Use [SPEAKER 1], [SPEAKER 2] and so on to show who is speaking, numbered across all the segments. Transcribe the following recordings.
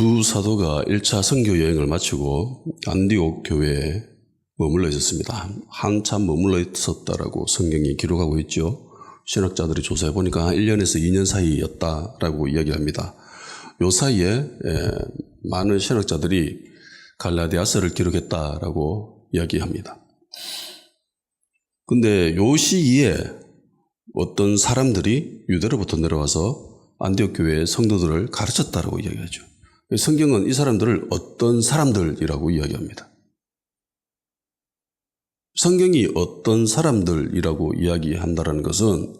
[SPEAKER 1] 두 사도가 1차 선교 여행을 마치고 안디옥 교회에 머물러 있었습니다. 한참 머물러 있었다라고 성경이 기록하고 있죠. 신학자들이 조사해 보니까 한 1년에서 2년 사이였다라고 이야기합니다. 요 사이에 많은 신학자들이 갈라디아서를 기록했다라고 이야기합니다. 근데 요 시기에 어떤 사람들이 유대로부터 내려와서 안디옥 교회의 성도들을 가르쳤다라고 이야기하죠. 성경은 이 사람들을 어떤 사람들이라고 이야기합니다. 성경이 어떤 사람들이라고 이야기한다는 것은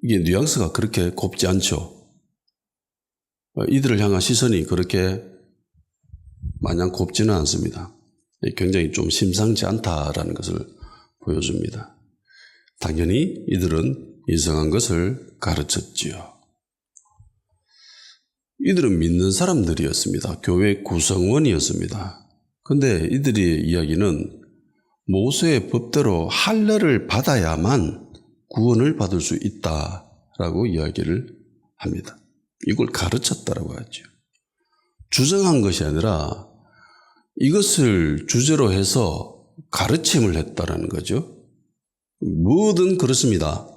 [SPEAKER 1] 이게 뉘앙스가 그렇게 곱지 않죠. 이들을 향한 시선이 그렇게 마냥 곱지는 않습니다. 굉장히 좀 심상치 않다라는 것을 보여줍니다. 당연히 이들은 이상한 것을 가르쳤지요. 이들은 믿는 사람들이었습니다. 교회 구성원이었습니다. 근데 이들의 이야기는 모세의 법대로 할례를 받아야만 구원을 받을 수 있다라고 이야기를 합니다. 이걸 가르쳤다라고 하죠. 주장한 것이 아니라 이것을 주제로 해서 가르침을 했다라는 거죠. 뭐든 그렇습니다.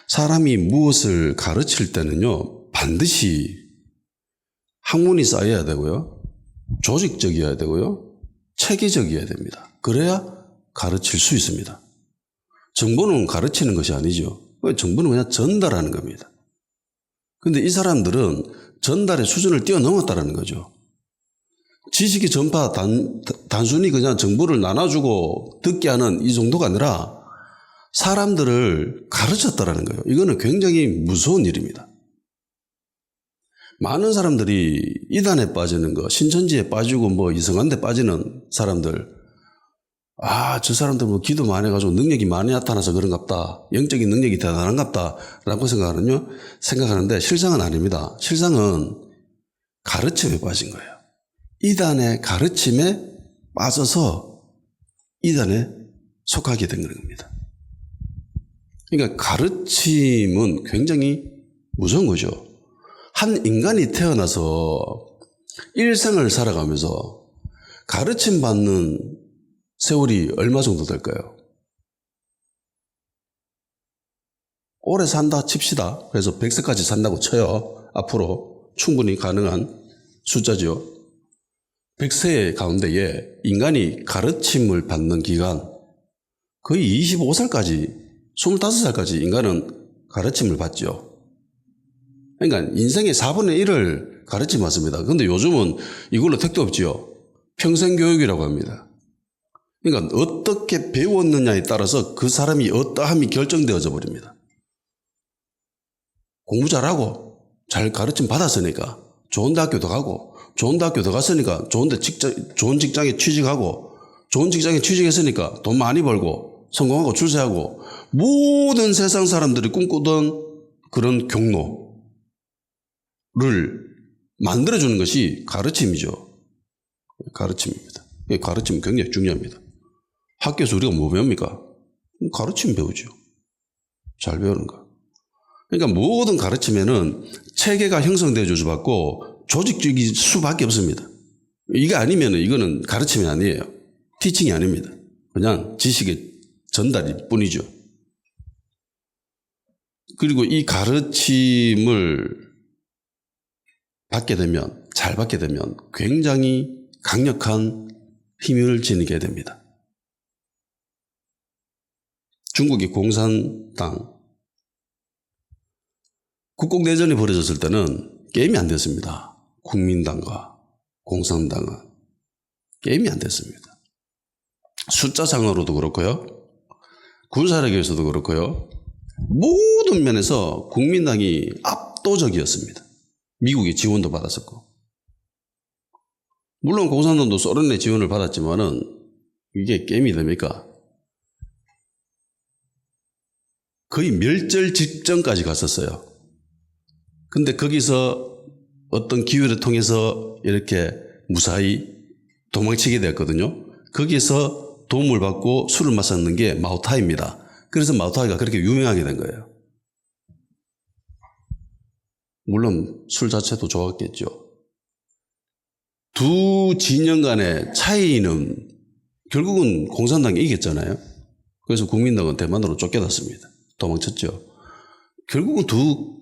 [SPEAKER 1] 사람이 무엇을 가르칠 때는요, 반드시 학문이 쌓여야 되고요, 조직적이어야 되고요, 체계적이어야 됩니다. 그래야 가르칠 수 있습니다. 정보는 가르치는 것이 아니죠. 정보는 그냥 전달하는 겁니다. 근데 이 사람들은 전달의 수준을 뛰어넘었다는 거죠. 지식의 전파 단순히 그냥 정보를 나눠주고 듣게 하는 이 정도가 아니라 사람들을 가르쳤다라는 거예요. 이거는 굉장히 무서운 일입니다. 많은 사람들이 이단에 빠지는 거, 신천지에 빠지고 뭐 이상한 데 빠지는 사람들, 저 사람들 뭐 기도 많이 해가지고 능력이 많이 나타나서 그런갑다. 영적인 능력이 대단한갑다. 라고 생각하는데 실상은 아닙니다. 실상은 가르침에 빠진 거예요. 이단의 가르침에 빠져서 이단에 속하게 된 겁니다. 그러니까 가르침은 굉장히 무서운 거죠. 한 인간이 태어나서 일생을 살아가면서 가르침 받는 세월이 얼마 정도 될까요? 오래 산다 칩시다. 그래서 100세까지 산다고 쳐요. 앞으로 충분히 가능한 숫자죠. 100세 가운데에 인간이 가르침을 받는 기간 거의 25살까지 25살까지 인간은 가르침을 받죠. 그러니까 인생의 4분의 1을 가르침 받습니다. 그런데 요즘은 이걸로 택도 없지요. 평생교육이라고 합니다. 그러니까 어떻게 배웠느냐에 따라서 그 사람이 어떠함이 결정되어져 버립니다. 공부 잘하고 잘 가르침 받았으니까 좋은 대학교도 가고, 좋은 대학교도 갔으니까 좋은 직장에 취직하고, 좋은 직장에 취직했으니까 돈 많이 벌고 성공하고 출세하고, 모든 세상 사람들이 꿈꾸던 그런 경로를 만들어주는 것이 가르침이죠. 가르침입니다. 가르침은 굉장히 중요합니다. 학교에서 우리가 뭐 배웁니까? 가르침 배우죠. 잘 배우는 거. 그러니까 모든 가르침에는 체계가 형성되어 주받고 조직적일 수밖에 없습니다. 이게 아니면 이거는 가르침이 아니에요. 티칭이 아닙니다. 그냥 지식의 전달일 뿐이죠. 그리고 이 가르침을 잘 받게 되면 굉장히 강력한 힘을 지니게 됩니다. 중국의 공산당 국共내전이 벌어졌을 때는 게임이 안 됐습니다. 국민당과 공산당은 게임이 안 됐습니다. 숫자상으로도 그렇고요. 군사력에서도 그렇고요. 모든 면에서 국민당이 압도적이었습니다. 미국의 지원도 받았었고. 물론 공산당도 소련의 지원을 받았지만은 이게 게임이 됩니까? 거의 멸절 직전까지 갔었어요. 근데 거기서 어떤 기회를 통해서 이렇게 무사히 도망치게 됐거든요. 거기서 도움을 받고 술을 마셨는 게 마오타이입니다. 그래서 마오타이가 그렇게 유명하게 된 거예요. 물론 술 자체도 좋았겠죠. 두 진영 간의 차이는 결국은 공산당이 이겼잖아요. 그래서 국민당은 대만으로 쫓겨났습니다. 도망쳤죠. 결국은 두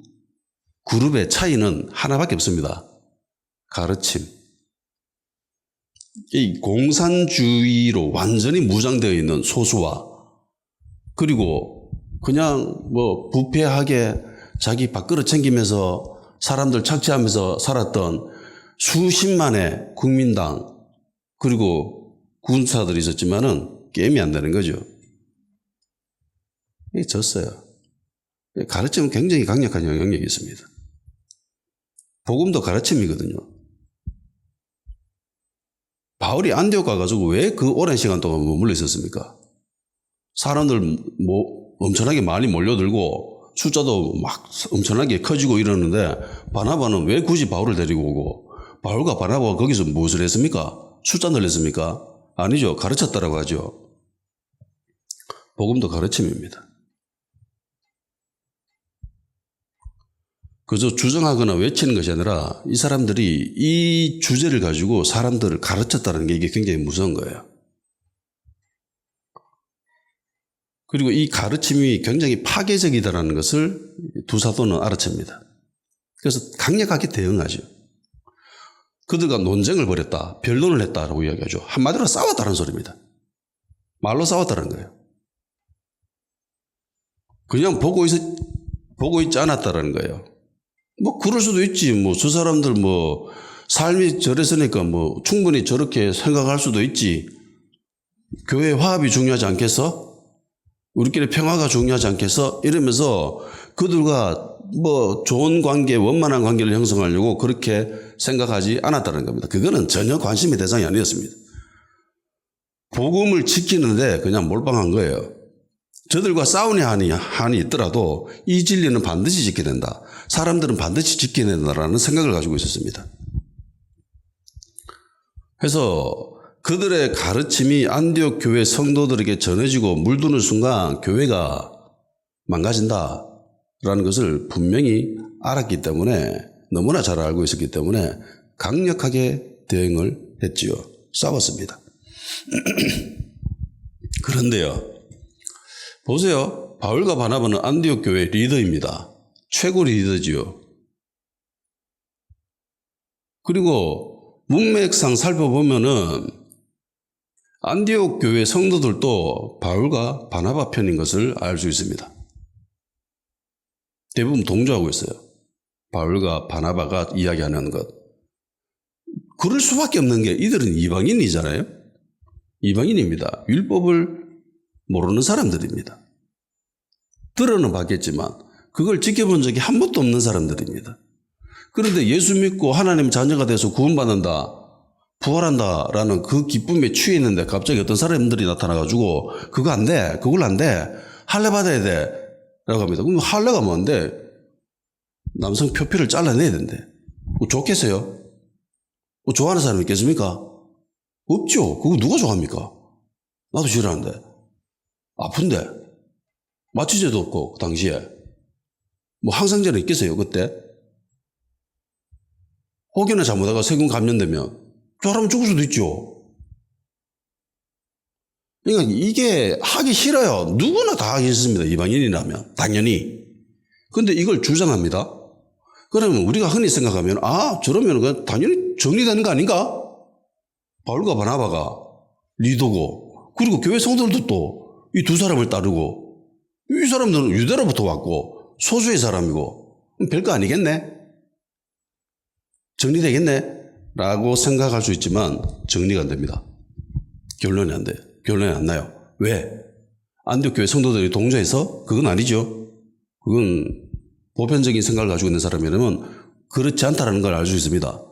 [SPEAKER 1] 그룹의 차이는 하나밖에 없습니다. 가르침. 이 공산주의로 완전히 무장되어 있는 소수와 그리고 그냥 뭐 부패하게 자기 밥그릇 챙기면서 사람들 착취하면서 살았던 수십만의 국민당 그리고 군사들이 있었지만은 게임이 안 되는 거죠. 이게 졌어요. 가르침은 굉장히 강력한 영향력이 있습니다. 복음도 가르침이거든요. 바울이 안디옥 가가지고 왜 그 오랜 시간 동안 머물러 있었습니까? 사람들 엄청나게 많이 몰려들고 숫자도 막 엄청나게 커지고 이러는데 바나바는 왜 굳이 바울을 데리고 오고 바울과 바나바가 거기서 무엇을 했습니까? 숫자 늘렸습니까? 아니죠. 가르쳤다라고 하죠. 복음도 가르침입니다. 그저 주장하거나 외치는 것이 아니라 이 사람들이 이 주제를 가지고 사람들을 가르쳤다는 게 이게 굉장히 무서운 거예요. 그리고 이 가르침이 굉장히 파괴적이다라는 것을 두 사도는 알아챕니다. 그래서 강력하게 대응하죠. 그들과 논쟁을 벌였다, 변론을 했다라고 이야기하죠. 한마디로 싸웠다는 소리입니다. 말로 싸웠다는 거예요. 그냥 보고 있지 않았다라는 거예요. 뭐 그럴 수도 있지. 뭐 저 사람들 뭐 삶이 저랬으니까 뭐 충분히 저렇게 생각할 수도 있지. 교회 화합이 중요하지 않겠어? 우리끼리 평화가 중요하지 않겠어? 이러면서 그들과 뭐 좋은 관계, 원만한 관계를 형성하려고 그렇게 생각하지 않았다는 겁니다. 그거는 전혀 관심의 대상이 아니었습니다. 복음을 지키는데 그냥 몰빵한 거예요. 저들과 싸우니 한이 있더라도 이 진리는 반드시 지켜야 된다. 사람들은 반드시 지켜야 된다라는 생각을 가지고 있었습니다. 그래서 그들의 가르침이 안디옥 교회 성도들에게 전해지고 물드는 순간 교회가 망가진다라는 것을 분명히 알았기 때문에 너무나 잘 알고 있었기 때문에 강력하게 대응을 했지요. 싸웠습니다. 그런데요. 보세요. 바울과 바나바는 안디옥 교회 리더입니다. 최고 리더지요. 그리고 문맥상 살펴보면은 안디옥 교회 성도들도 바울과 바나바 편인 것을 알 수 있습니다. 대부분 동조하고 있어요. 바울과 바나바가 이야기하는 것. 그럴 수밖에 없는 게 이들은 이방인이잖아요. 이방인입니다. 율법을 모르는 사람들입니다. 들어는 봤겠지만 그걸 지켜본 적이 한 번도 없는 사람들입니다. 그런데 예수 믿고 하나님 자녀가 돼서 구원받는다, 부활한다라는 그 기쁨에 취해 있는데 갑자기 어떤 사람들이 나타나가지고 그거 안 돼, 그걸 안 돼, 할례 받아야 돼 라고 합니다. 그럼 할례가 뭔데? 남성 표피를 잘라내야 된대. 좋겠어요? 좋아하는 사람이 있겠습니까? 없죠. 그거 누가 좋아합니까? 나도 싫어하는데. 아픈데. 마취제도 없고 그 당시에. 뭐 항상제는 있겠어요 그때? 혹여나 잘못하다가 세균 감염되면 저 사람은 죽을 수도 있죠. 그러니까 이게 하기 싫어요. 누구나 다 하기 싫습니다. 이방인이라면 당연히. 근데 이걸 주장합니다. 그러면 우리가 흔히 생각하면 저러면 그냥 당연히 정리되는 거 아닌가? 바울과 바나바가 리더고 그리고 교회 성도들도 또 이 두 사람을 따르고 이 사람들은 유대로부터 왔고 소수의 사람이고 별거 아니겠네? 정리되겠네? 라고 생각할 수 있지만 정리가 안 됩니다. 결론이 안 돼요. 결론이 안 나요. 왜? 안디옥 교회 성도들이 동조해서? 그건 아니죠. 그건 보편적인 생각을 가지고 있는 사람이라면 그렇지 않다는 걸 알 수 있습니다.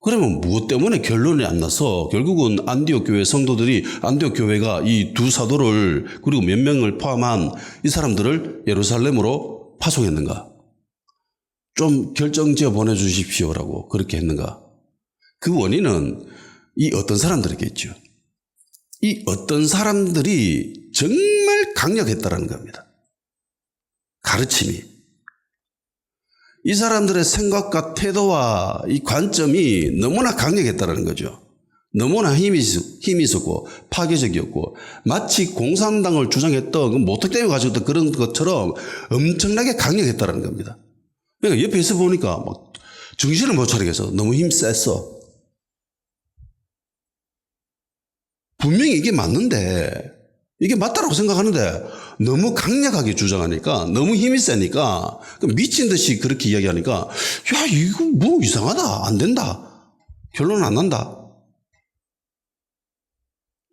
[SPEAKER 1] 그러면 무엇 때문에 결론이 안 나서 결국은 안디옥 교회 성도들이 안디옥 교회가 이 두 사도를 그리고 몇 명을 포함한 이 사람들을 예루살렘으로 파송했는가? 좀 결정지어 보내주십시오라고 그렇게 했는가? 그 원인은 이 어떤 사람들이겠죠. 이 어떤 사람들이 정말 강력했다라는 겁니다. 가르침이. 이 사람들의 생각과 태도와 이 관점이 너무나 강력했다는 거죠. 너무나 힘이 있었고 파괴적이었고 마치 공산당을 주장했던 모택당을 가지고 그런 것처럼 엄청나게 강력했다는 겁니다. 그러니까 옆에 있어 보니까 막 정신을 못 차리겠어. 너무 힘 셌어. 분명히 이게 맞는데 이게 맞다라고 생각하는데 너무 강력하게 주장하니까 너무 힘이 세니까 미친 듯이 그렇게 이야기하니까 야 이거 뭐 이상하다. 안 된다. 결론 안 난다.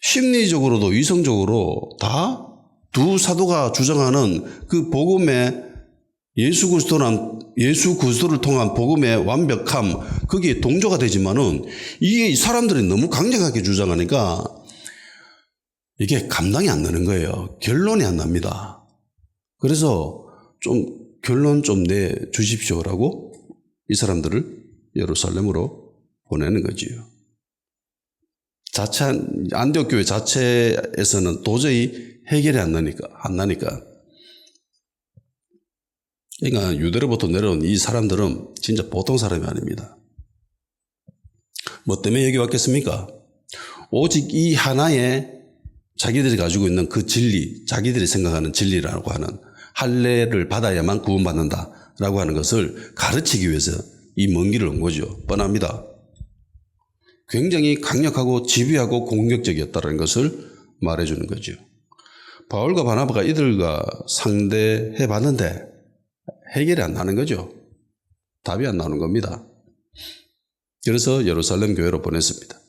[SPEAKER 1] 심리적으로도 이성적으로 다 두 사도가 주장하는 그 복음의 예수 그리스도를 통한 복음의 완벽함 거기에 동조가 되지만은 이게 사람들이 너무 강력하게 주장하니까 이게 감당이 안 되는 거예요. 결론이 안 납니다. 그래서 결론 좀 내 주십시오라고 이 사람들을 예루살렘으로 보내는 거지요. 안디옥 교회 자체에서는 도저히 해결이 안 나니까. 그러니까 유대로부터 내려온 이 사람들은 진짜 보통 사람이 아닙니다. 뭐 때문에 여기 왔겠습니까? 오직 이 하나의 자기들이 가지고 있는 그 진리, 자기들이 생각하는 진리라고 하는 할례를 받아야만 구원받는다라고 하는 것을 가르치기 위해서 이 먼 길을 온 거죠. 뻔합니다. 굉장히 강력하고 집요하고 공격적이었다는 것을 말해주는 거죠. 바울과 바나바가 이들과 상대해 봤는데 해결이 안 나는 거죠. 답이 안 나오는 겁니다. 그래서 예루살렘 교회로 보냈습니다.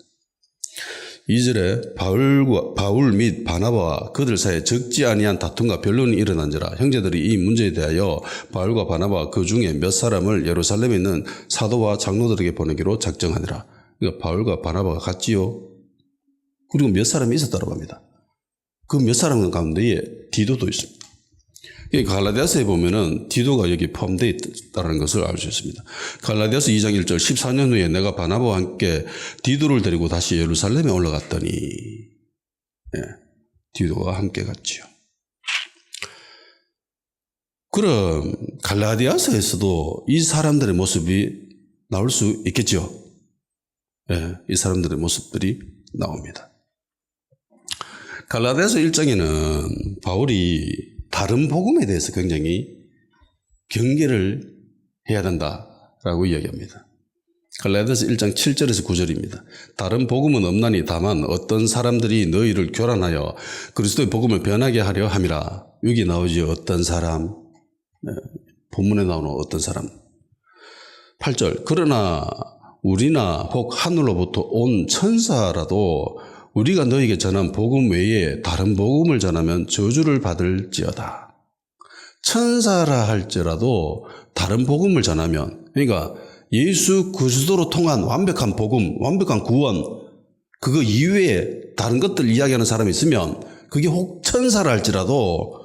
[SPEAKER 1] 2절에 바울 및 바나바와 그들 사이에 적지 아니한 다툼과 변론이 일어난지라 형제들이 이 문제에 대하여 바울과 바나바와 그 중에 몇 사람을 예루살렘에 있는 사도와 장로들에게 보내기로 작정하니라. 그러니까 바울과 바나바가 갔지요. 그리고 몇 사람이 있었다고 합니다. 그 몇 사람 가운데에 디도도 있습니다. 갈라디아서에 보면은 디도가 여기 포함되어 있다는 것을 알 수 있습니다. 갈라디아서 2장 1절 14년 후에 내가 바나바와 함께 디도를 데리고 다시 예루살렘에 올라갔더니 디도가 함께 갔지요. 그럼 갈라디아서에서도 이 사람들의 모습이 나올 수 있겠죠. 이 사람들의 모습들이 나옵니다. 갈라디아서 1장에는 바울이 다른 복음에 대해서 굉장히 경계를 해야 된다라고 이야기합니다. 갈라디아서 1장 7절에서 9절입니다. 다른 복음은 없나니 다만 어떤 사람들이 너희를 교란하여 그리스도의 복음을 변하게 하려 함이라. 여기 나오지 어떤 사람, 본문에 나오는 어떤 사람. 8절 그러나 우리나 혹 하늘로부터 온 천사라도 우리가 너에게 전한 복음 외에 다른 복음을 전하면 저주를 받을지어다. 천사라 할지라도 다른 복음을 전하면, 그러니까 예수 그리스도로 통한 완벽한 복음, 완벽한 구원, 그거 이외에 다른 것들 이야기하는 사람이 있으면 그게 혹 천사라 할지라도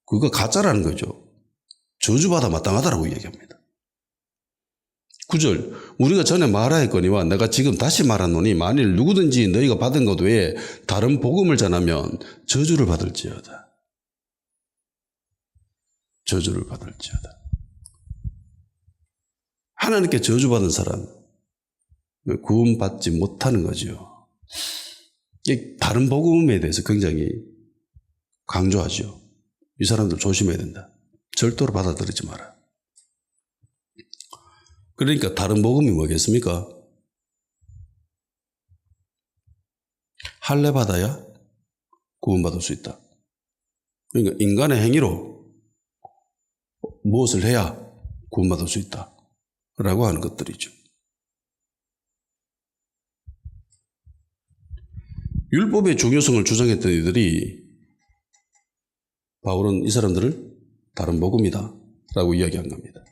[SPEAKER 1] 그거 가짜라는 거죠. 저주받아 마땅하다라고 이야기합니다. 9절 우리가 전에 말하였거니와 내가 지금 다시 말하노니 만일 누구든지 너희가 받은 것 외에 다른 복음을 전하면 저주를 받을지어다. 저주를 받을지어다. 하나님께 저주받은 사람 구원받지 못하는 거죠. 다른 복음에 대해서 굉장히 강조하죠. 이 사람들 조심해야 된다. 절대로 받아들이지 마라. 그러니까 다른 복음이 뭐겠습니까? 할례 받아야 구원받을 수 있다. 그러니까 인간의 행위로 무엇을 해야 구원받을 수 있다. 라고 하는 것들이죠. 율법의 중요성을 주장했던 이들이 바울은 이 사람들을 다른 복음이다 라고 이야기한 겁니다.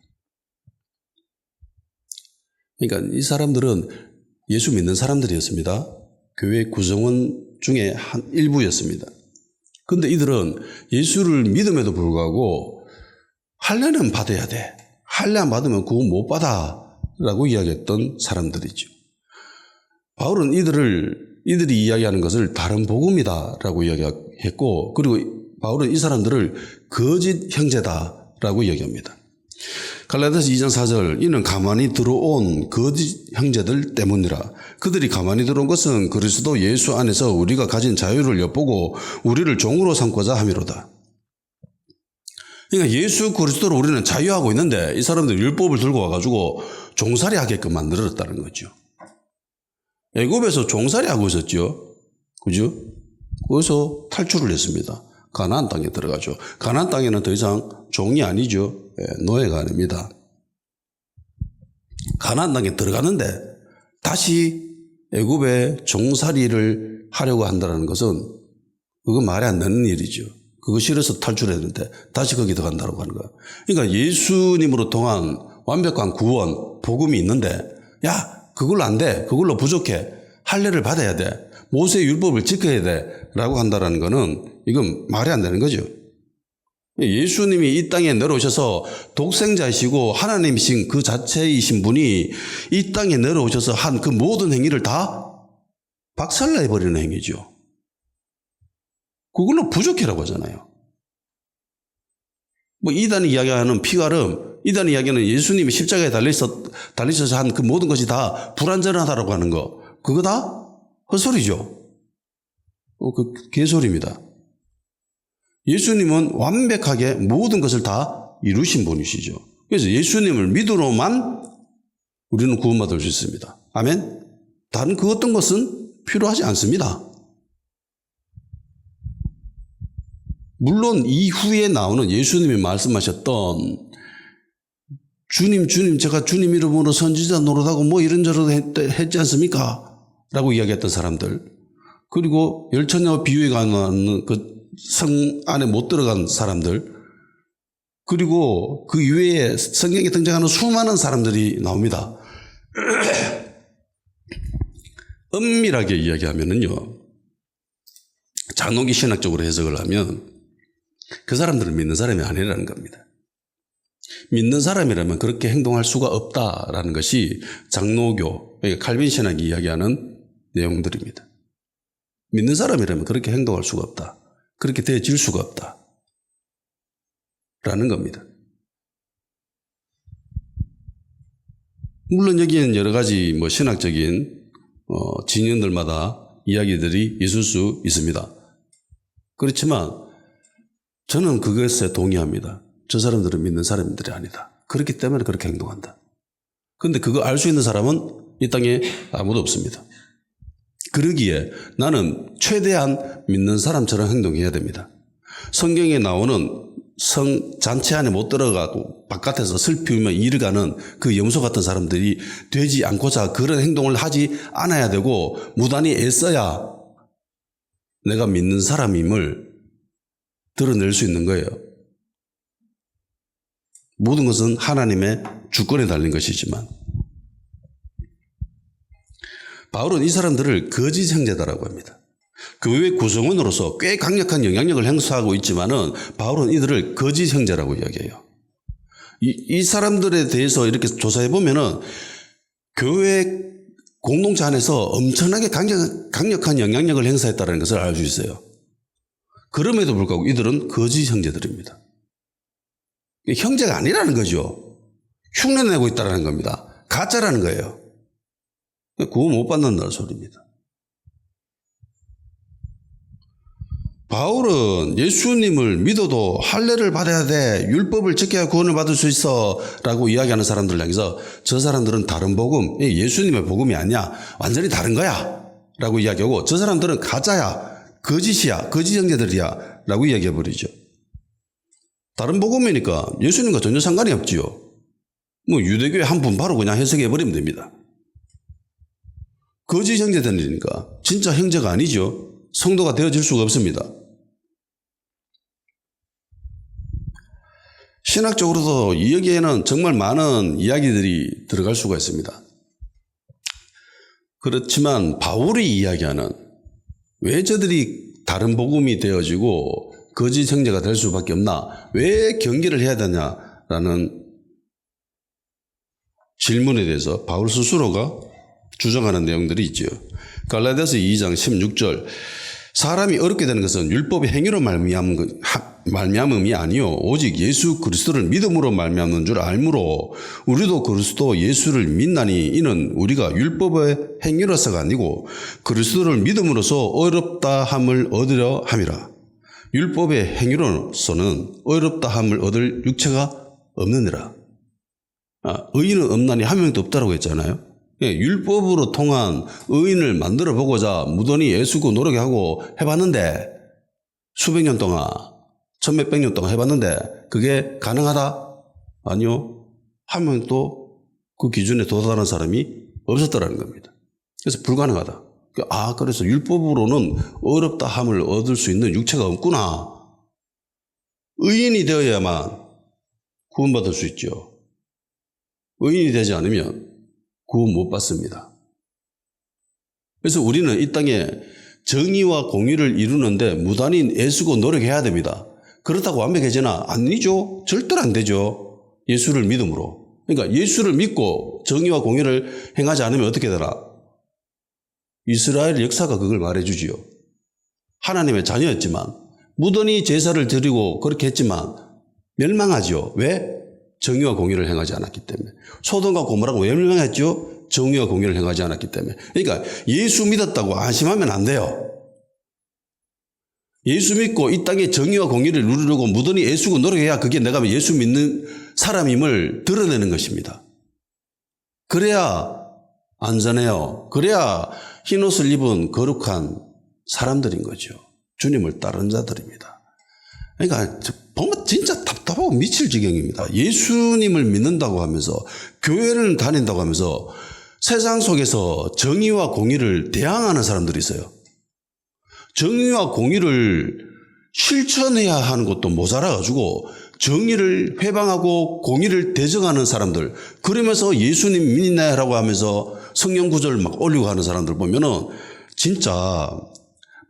[SPEAKER 1] 그러니까 이 사람들은 예수 믿는 사람들이었습니다. 교회 구성원 중에 한 일부였습니다. 그런데 이들은 예수를 믿음에도 불구하고 할례는 받아야 돼. 할례 안 받으면 구원 못 받아 라고 이야기했던 사람들이죠. 바울은 이들이 이야기하는 것을 다른 복음이다 라고 이야기했고, 그리고 바울은 이 사람들을 거짓 형제다 라고 이야기합니다. 갈라디아서 2장 4절 이는 가만히 들어온 거짓 형제들 때문이라. 그들이 가만히 들어온 것은 그리스도 예수 안에서 우리가 가진 자유를 엿보고 우리를 종으로 삼고자 함이로다. 그러니까 예수 그리스도로 우리는 자유하고 있는데 이 사람들 율법을 들고 와가지고 종살이 하게끔 만들었다는 거죠. 애굽에서 종살이 하고 있었죠. 그죠? 거기서 탈출을 했습니다. 가나안 땅에 들어가죠. 가나안 땅에는 더 이상 종이 아니죠. 노예가 아닙니다. 가나안 땅에 들어가는데 다시 애굽의 종살이를 하려고 한다는 것은 그건 말이 안 되는 일이죠. 그거 싫어서 탈출했는데 다시 거기 들어간다고 하는 거야. 그러니까 예수님으로 통한 완벽한 구원, 복음이 있는데 야 그걸로 안 돼. 그걸로 부족해. 할례를 받아야 돼. 모세의 율법을 지켜야 돼. 라고 한다는 거는 이건 말이 안 되는 거죠. 예수님이 이 땅에 내려오셔서 독생자이시고 하나님이신 그 자체이신 분이 이 땅에 내려오셔서 한 그 모든 행위를 다 박살내버리는 행위죠. 그걸로 부족해라고 하잖아요. 뭐 이단이 이야기하는 피가름, 이단이 이야기하는 예수님이 십자가에 달리셔서 한 그 모든 것이 다 불완전하다라고 하는 거, 그거 다 헛소리죠. 그 개소리입니다. 예수님은 완벽하게 모든 것을 다 이루신 분이시죠. 그래서 예수님을 믿으로만 우리는 구원받을 수 있습니다. 아멘? 다른 그 어떤 것은 필요하지 않습니다. 물론 이후에 나오는 예수님이 말씀하셨던 주님 제가 주님 이름으로 선지자 노릇하고 뭐 이런저런 했지 않습니까? 라고 이야기했던 사람들, 그리고 열처녀 비유에 관한 그 성 안에 못 들어간 사람들, 그리고 그 이외에 성경에 등장하는 수많은 사람들이 나옵니다. 엄밀하게 이야기하면은요, 장로기 신학적으로 해석을 하면 그 사람들은 믿는 사람이 아니라는 겁니다. 믿는 사람이라면 그렇게 행동할 수가 없다라는 것이 장로교, 그러니까 칼빈 신학이 이야기하는 내용들입니다. 믿는 사람이라면 그렇게 행동할 수가 없다. 그렇게 되어질 수가 없다. 라는 겁니다. 물론 여기에는 여러 가지 뭐 신학적인 진영들마다 이야기들이 있을 수 있습니다. 그렇지만 저는 그것에 동의합니다. 저 사람들은 믿는 사람들이 아니다. 그렇기 때문에 그렇게 행동한다. 그런데 그거 알 수 있는 사람은 이 땅에 아무도 없습니다. 그러기에 나는 최대한 믿는 사람처럼 행동해야 됩니다. 성경에 나오는 성 잔치 안에 못 들어가고 바깥에서 슬피우며 일가는 그 염소 같은 사람들이 되지 않고자 그런 행동을 하지 않아야 되고 무단히 애써야 내가 믿는 사람임을 드러낼 수 있는 거예요. 모든 것은 하나님의 주권에 달린 것이지만 바울은 이 사람들을 거짓 형제다라고 합니다. 교회 구성원으로서 꽤 강력한 영향력을 행사하고 있지만은 바울은 이들을 거짓 형제라고 이야기해요. 이 사람들에 대해서 이렇게 조사해 보면은 교회 공동체 안에서 엄청나게 강력한 영향력을 행사했다는 것을 알 수 있어요. 그럼에도 불구하고 이들은 거짓 형제들입니다. 형제가 아니라는 거죠. 흉내내고 있다는 겁니다. 가짜라는 거예요. 구원 못 받는다는 소리입니다. 바울은 예수님을 믿어도 할례를 받아야 돼, 율법을 지켜야 구원을 받을 수 있어 라고 이야기하는 사람들 향해서 저 사람들은 다른 복음, 예수님의 복음이 아니야, 완전히 다른 거야 라고 이야기하고, 저 사람들은 가짜야, 거짓이야, 거짓 형제들이야 라고 이야기해버리죠. 다른 복음이니까 예수님과 전혀 상관이 없지요. 뭐 유대교의 한 분 바로 그냥 해석해버리면 됩니다. 거짓 형제들이니까 진짜 형제가 아니죠. 성도가 되어질 수가 없습니다. 신학적으로도 여기에는 정말 많은 이야기들이 들어갈 수가 있습니다. 그렇지만 바울이 이야기하는 왜 저들이 다른 복음이 되어지고 거짓 형제가 될 수밖에 없나, 왜 경계를 해야 되냐라는 질문에 대해서 바울 스스로가 주장하는 내용들이 있죠. 갈라디아서 2장 16절, 사람이 어렵게 되는 것은 율법의 행위로 말미암은 말미암음이 아니요 오직 예수 그리스도를 믿음으로 말미암는 줄 알므로 우리도 그리스도 예수를 믿나니 이는 우리가 율법의 행위로서가 아니고 그리스도를 믿음으로써 어렵다 함을 얻으려 함이라. 율법의 행위로서는 어렵다 함을 얻을 육체가 없느니라. 의인은 없나니 한 명도 없다라고 했잖아요. 율법으로 통한 의인을 만들어 보고자 무던히 애쓰고 노력하고 해봤는데 수백 년 동안 천몇백 년 동안 해봤는데 그게 가능하다? 아니요. 한 명도 그 기준에 도달하는 사람이 없었다라는 겁니다. 그래서 불가능하다. 그래서 율법으로는 어렵다 함을 얻을 수 있는 육체가 없구나. 의인이 되어야만 구원받을 수 있죠. 의인이 되지 않으면 구원 못 받습니다. 그래서 우리는 이 땅에 정의와 공의를 이루는데 무단히 애쓰고 노력해야 됩니다. 그렇다고 완벽해지나? 아니죠. 절대로 안 되죠. 예수를 믿음으로. 그러니까 예수를 믿고 정의와 공의를 행하지 않으면 어떻게 되나? 이스라엘 역사가 그걸 말해주지요. 하나님의 자녀였지만 무던히 제사를 드리고 그렇게 했지만 멸망하죠. 왜? 정의와 공의를 행하지 않았기 때문에. 소돔과 고모라가 왜 멸망했죠? 정의와 공의를 행하지 않았기 때문에. 그러니까 예수 믿었다고 안심하면 안 돼요. 예수 믿고 이 땅에 정의와 공의를 누리려고 무던히 애쓰고 노력해야 그게 내가 예수 믿는 사람임을 드러내는 것입니다. 그래야 안전해요. 그래야 흰옷을 입은 거룩한 사람들인 거죠. 주님을 따른 자들입니다. 그러니까 보면 진짜 답답하고 미칠 지경입니다. 예수님을 믿는다고 하면서 교회를 다닌다고 하면서 세상 속에서 정의와 공의를 대항하는 사람들이 있어요. 정의와 공의를 실천해야 하는 것도 모자라가지고 정의를 회방하고 공의를 대적하는 사람들, 그러면서 예수님 믿나라고 하면서 성경 구절을 막 올리고 하는 사람들 보면은 진짜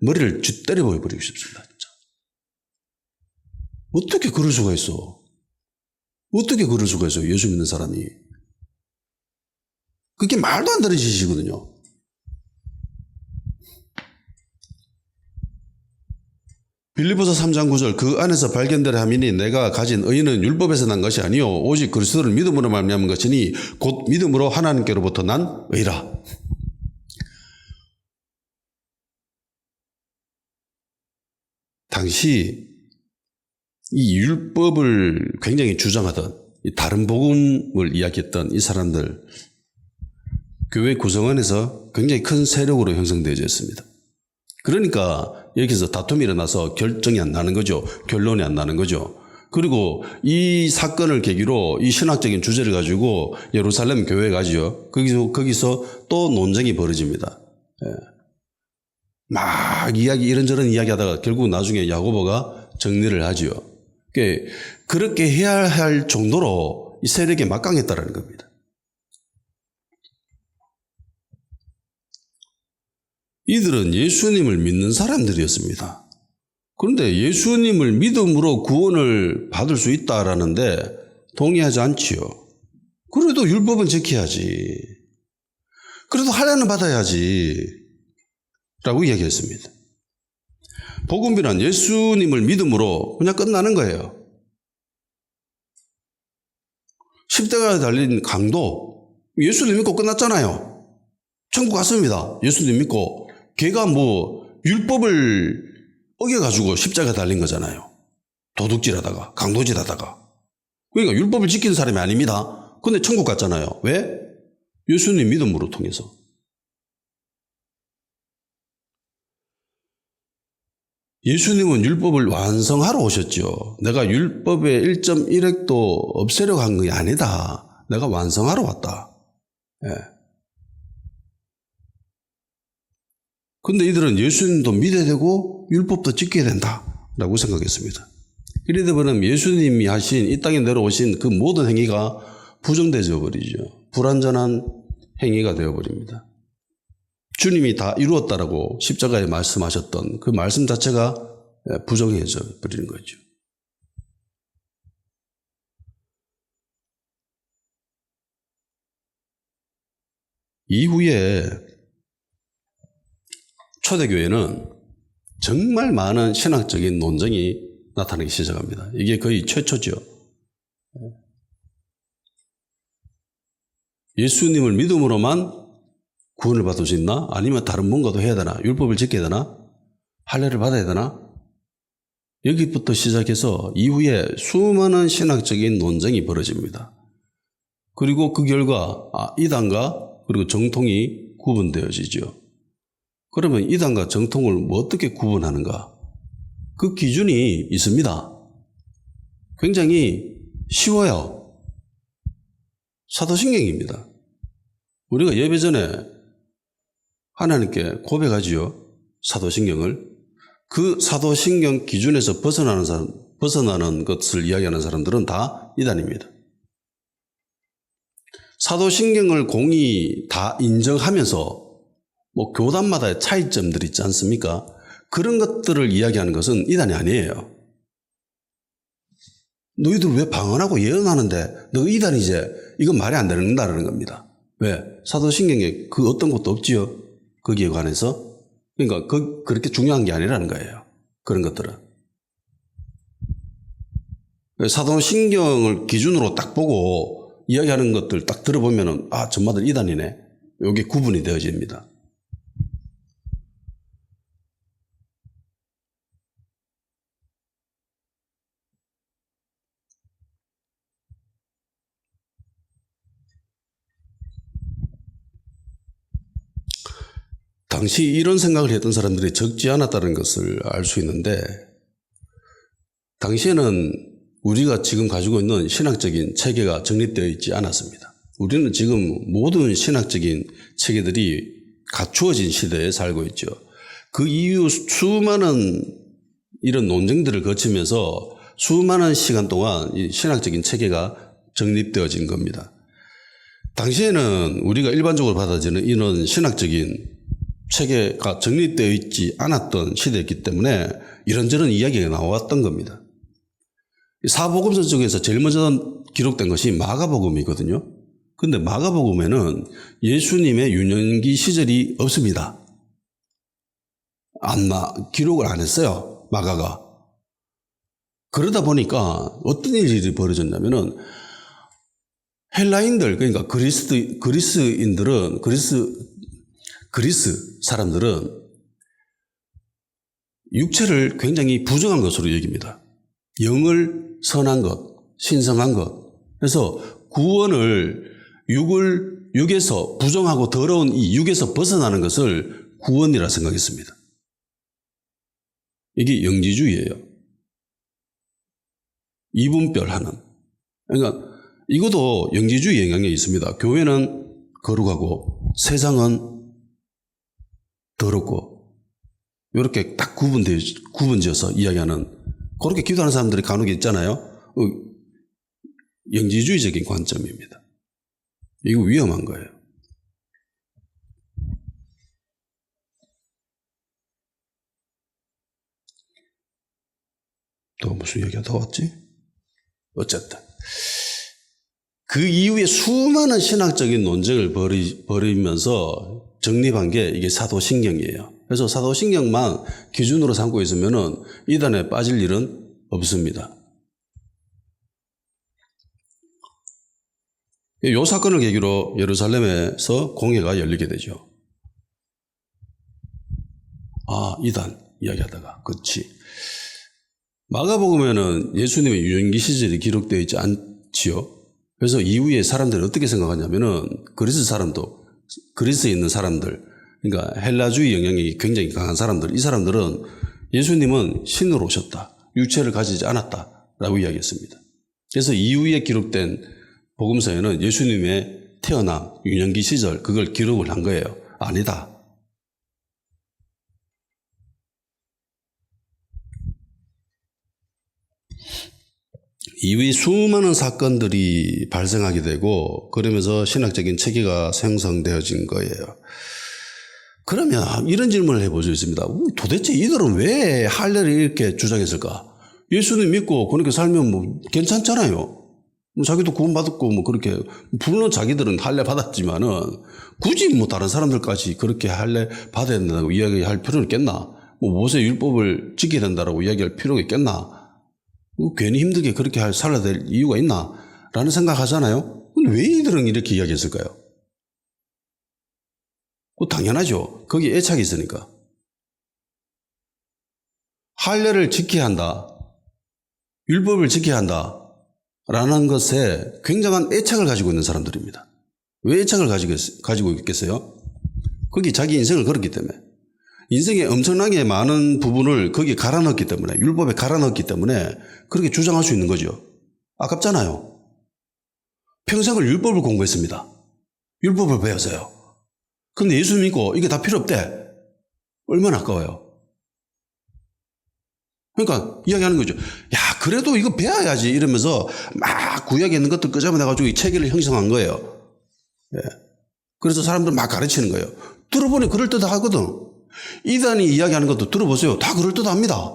[SPEAKER 1] 머리를 쥐때려 버리고 싶습니다. 진짜. 어떻게 그럴 수가 있어? 어떻게 그럴 수가 있어요? 예수 믿는 사람이. 그게 말도 안 되는 짓이거든요. 빌립보서 3장 9절 그 안에서 발견되려 함이니 내가 가진 의는 율법에서 난 것이 아니요 오직 그리스도를 믿음으로 말미암은 것이니 곧 믿음으로 하나님께로부터 난 의라. 당시 이 율법을 굉장히 주장하던 다른 복음을 이야기했던 이 사람들 교회 구성원에서 굉장히 큰 세력으로 형성되어졌습니다. 그러니까 여기서 다툼이 일어나서 결정이 안 나는 거죠. 결론이 안 나는 거죠. 그리고 이 사건을 계기로 이 신학적인 주제를 가지고 예루살렘 교회에 가죠. 거기서 또 논쟁이 벌어집니다. 막 이런저런 이야기하다가 결국 나중에 야고보가 정리를 하죠. 그렇게 해야 할 정도로 이 세력이 막강했다는 겁니다. 이들은 예수님을 믿는 사람들이었습니다. 그런데 예수님을 믿음으로 구원을 받을 수 있다라는데 동의하지 않지요. 그래도 율법은 지켜야지. 그래도 할례는 받아야지. 라고 이야기했습니다. 복음이란 예수님을 믿음으로 그냥 끝나는 거예요. 십자가에 달린 강도 예수님 믿고 끝났잖아요. 천국 갔습니다. 예수님 믿고. 걔가 율법을 어겨가지고 십자가에 달린 거잖아요. 도둑질하다가 강도질하다가. 그러니까 율법을 지키는 사람이 아닙니다. 근데 천국 갔잖아요. 왜? 예수님 믿음으로 통해서. 예수님은 율법을 완성하러 오셨죠. 내가 율법의 1.1획도 없애려고 한 게 아니다. 내가 완성하러 왔다. 근데 이들은 예수님도 믿어야 되고 율법도 지켜야 된다라고 생각했습니다. 이래 되면 예수님이 하신 이 땅에 내려오신 그 모든 행위가 부정되어 버리죠. 불완전한 행위가 되어버립니다. 주님이 다 이루었다라고 십자가에 말씀하셨던 그 말씀 자체가 부정해져 버리는 거죠. 이후에 초대교회는 정말 많은 신학적인 논쟁이 나타나기 시작합니다. 이게 거의 최초죠. 예수님을 믿음으로만 구원을 받을 수 있나? 아니면 다른 뭔가도 해야 되나? 율법을 지켜야 되나? 할례를 받아야 되나? 여기부터 시작해서 이후에 수많은 신학적인 논쟁이 벌어집니다. 그리고 그 결과 이단과 그리고 정통이 구분되어지죠. 그러면 이단과 정통을 뭐 어떻게 구분하는가? 그 기준이 있습니다. 굉장히 쉬워요. 사도신경입니다. 우리가 예배 전에 하나님께 고백하지요. 사도신경을. 그 사도신경 기준에서 벗어나는 것을 이야기하는 사람들은 다 이단입니다. 사도신경을 공히 다 인정하면서 뭐 교단마다의 차이점들이 있지 않습니까? 그런 것들을 이야기하는 것은 이단이 아니에요. 너희들 왜 방언하고 예언하는데 너 이단이지? 이건 말이 안 된다는 겁니다. 왜? 사도신경에 그 어떤 것도 없지요. 거기에 관해서. 그러니까 그렇게 중요한 게 아니라는 거예요. 그런 것들은. 사도신경을 기준으로 딱 보고 이야기하는 것들 딱 들어보면은 전마들 이단이네. 이게 구분이 되어집니다. 당시 이런 생각을 했던 사람들이 적지 않았다는 것을 알 수 있는데, 당시에는 우리가 지금 가지고 있는 신학적인 체계가 정립되어 있지 않았습니다. 우리는 지금 모든 신학적인 체계들이 갖추어진 시대에 살고 있죠. 그 이후 수많은 이런 논쟁들을 거치면서 수많은 시간 동안 이 신학적인 체계가 정립되어진 겁니다. 당시에는 우리가 일반적으로 받아들이는 이런 신학적인 체계가 정립되어 있지 않았던 시대였기 때문에 이런저런 이야기가 나왔던 겁니다. 사복음서 중에서 제일 먼저 기록된 것이 마가복음이거든요. 그런데 마가복음에는 예수님의 유년기 시절이 없습니다. 기록을 안 했어요. 마가가. 그러다 보니까 어떤 일이 벌어졌냐면은 헬라인들, 그러니까 그리스인들은 그리스 사람들은 육체를 굉장히 부정한 것으로 여깁니다. 영을 선한 것, 신성한 것. 그래서 구원을 육에서 부정하고 더러운 이 육에서 벗어나는 것을 구원이라 생각했습니다. 이게 영지주의예요. 이분별하는. 그러니까 이것도 영지주의 영향이 있습니다. 교회는 거룩하고 세상은 더럽고 이렇게 딱 구분지어서 이야기하는 그렇게 기도하는 사람들이 간혹 있잖아요. 영지주의적인 관점입니다. 이거 위험한 거예요. 또 무슨 얘기가 더 왔지? 어쨌든 그 이후에 수많은 신학적인 논쟁을 벌이면서 정립한 게 이게 사도신경이에요. 그래서 사도신경만 기준으로 삼고 있으면은 이단에 빠질 일은 없습니다. 이 사건을 계기로 예루살렘에서 공회가 열리게 되죠. 이단 이야기하다가 그렇지. 마가복음에는 예수님의 유년기 시절이 기록되어 있지 않지요. 그래서 이후에 사람들이 어떻게 생각하냐면은 그리스에 있는 사람들, 그러니까 헬라주의 영향이 굉장히 강한 사람들, 이 사람들은 예수님은 신으로 오셨다. 육체를 가지지 않았다라고 이야기했습니다. 그래서 이후에 기록된 복음서에는 예수님의 태어남, 유년기 시절 그걸 기록을 한 거예요. 아니다. 이후에 수많은 사건들이 발생하게 되고 그러면서 신학적인 체계가 생성되어진 거예요. 그러면 이런 질문을 해볼 수 있습니다. 도대체 이들은 왜 할례를 이렇게 주장했을까? 예수님 믿고 그렇게 살면 뭐 괜찮잖아요. 자기도 구원받았고 그렇게 물론 자기들은 할례 받았지만은 굳이 다른 사람들까지 그렇게 할례 받아야 된다고 이야기할 필요는 있겠나? 모세 율법을 지켜야 된다라고 이야기할 필요가 있겠나? 괜히 힘들게 그렇게 살아야 될 이유가 있나? 라는 생각하잖아요. 왜 이들은 이렇게 이야기했을까요? 당연하죠. 거기에 애착이 있으니까. 할례를 지켜야 한다. 율법을 지켜야 한다. 라는 것에 굉장한 애착을 가지고 있는 사람들입니다. 왜 애착을 가지고 있겠어요? 거기 자기 인생을 걸었기 때문에. 인생에 엄청나게 많은 부분을 거기에 갈아 넣었기 때문에, 율법에 갈아 넣었기 때문에 그렇게 주장할 수 있는 거죠. 아깝잖아요. 평생을 율법을 공부했습니다. 율법을 배웠어요. 근데 예수 믿고 이게 다 필요 없대. 얼마나 아까워요. 그러니까 이야기하는 거죠. 야, 그래도 이거 배워야지 이러면서 막 구약에 있는 것들 끄집어내가지고 이 체계를 형성한 거예요. 예. 그래서 사람들 막 가르치는 거예요. 들어보니 그럴듯하거든. 이단이 이야기하는 것도 들어보세요. 다 그럴듯합니다.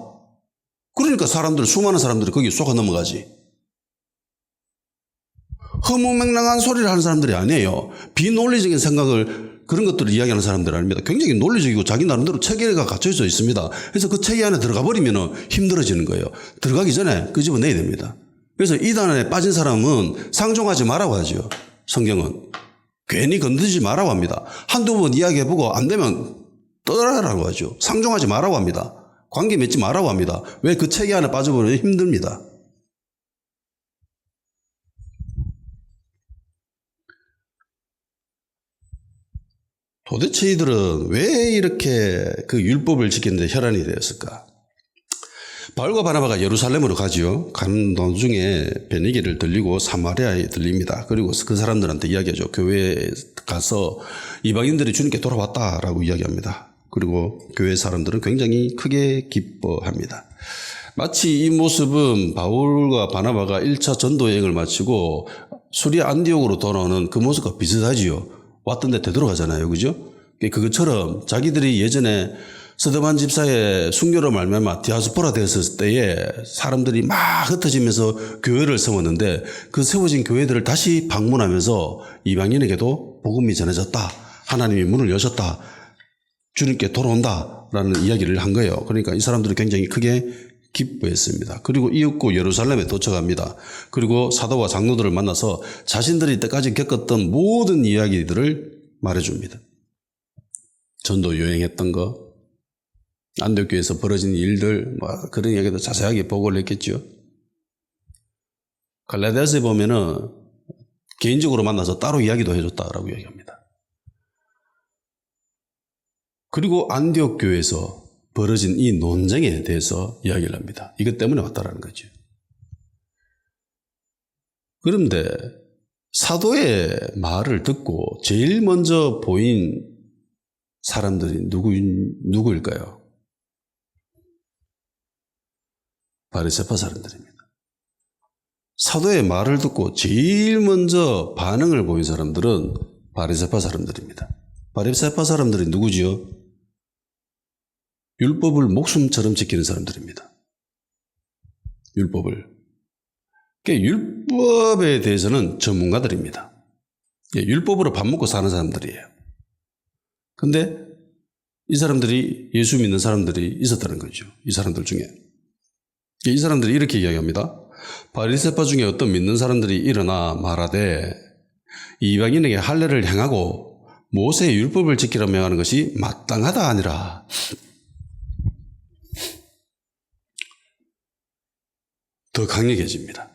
[SPEAKER 1] 그러니까 수많은 사람들이 거기에 속아 넘어가지. 허무맹랑한 소리를 하는 사람들이 아니에요. 비논리적인 생각을, 그런 것들을 이야기하는 사람들 아닙니다. 굉장히 논리적이고 자기 나름대로 체계가 갖춰져 있습니다. 그래서 그 체계 안에 들어가 버리면 힘들어지는 거예요. 들어가기 전에 끄집어내야 됩니다. 그래서 이단에 빠진 사람은 상종하지 말라고 하죠. 성경은. 괜히 건드리지 말라고 합니다. 한두 번 이야기해보고 안 되면 떠나라고 하죠. 상종하지 말라고 합니다. 관계 맺지 말라고 합니다. 왜? 그 체계 안에 빠져버리면 힘듭니다. 도대체 이들은 왜 이렇게 그 율법을 지키는데 혈안이 되었을까? 바울과 바나바가 예루살렘으로 가지요. 가는 도중에 베니게를 들리고 사마리아에 들립니다. 그리고 그 사람들한테 이야기하죠. 교회에 가서 이방인들이 주님께 돌아왔다라고 이야기합니다. 그리고 교회 사람들은 굉장히 크게 기뻐합니다. 마치 이 모습은 바울과 바나바가 1차 전도 여행을 마치고 수리 안디옥으로 돌아오는 그 모습과 비슷하지요. 왔던 데 되돌아가잖아요. 그죠? 그것처럼 자기들이 예전에 스데반 집사의 순교로 말미암아 디아스포라 되었을 때에 사람들이 막 흩어지면서 교회를 세웠는데 그 세워진 교회들을 다시 방문하면서 이방인에게도 복음이 전해졌다. 하나님이 문을 여셨다. 주님께 돌아온다라는 이야기를 한 거예요. 그러니까 이 사람들이 굉장히 크게 기뻐했습니다. 그리고 이윽고 예루살렘에 도착합니다. 그리고 사도와 장로들을 만나서 자신들이 이때까지 겪었던 모든 이야기들을 말해줍니다. 전도 여행했던 거, 안디옥교에서 벌어진 일들, 그런 이야기도 자세하게 보고를 했겠죠. 갈라디아서에 보면은 개인적으로 만나서 따로 이야기도 해줬다라고 이야기합니다. 그리고 안디옥 교회에서 벌어진 이 논쟁에 대해서 이야기를 합니다. 이것 때문에 왔다라는 거죠. 그런데 사도의 말을 듣고 제일 먼저 보인 사람들이 누구일까요? 바리새파 사람들입니다. 사도의 말을 듣고 제일 먼저 반응을 보인 사람들은 바리새파 사람들입니다. 바리새파 사람들이 누구지요? 율법을 목숨처럼 지키는 사람들입니다. 율법을. 그러니까 율법에 대해서는 전문가들입니다. 율법으로 밥 먹고 사는 사람들이에요. 근데 이 사람들이 예수 믿는 사람들이 있었다는 거죠. 이 사람들 중에. 이 사람들이 이렇게 이야기합니다. 바리새파 중에 어떤 믿는 사람들이 일어나 말하되 이방인에게 할례를 행하고 모세의 율법을 지키라 명하는 것이 마땅하다 아니라. 더 강력해집니다.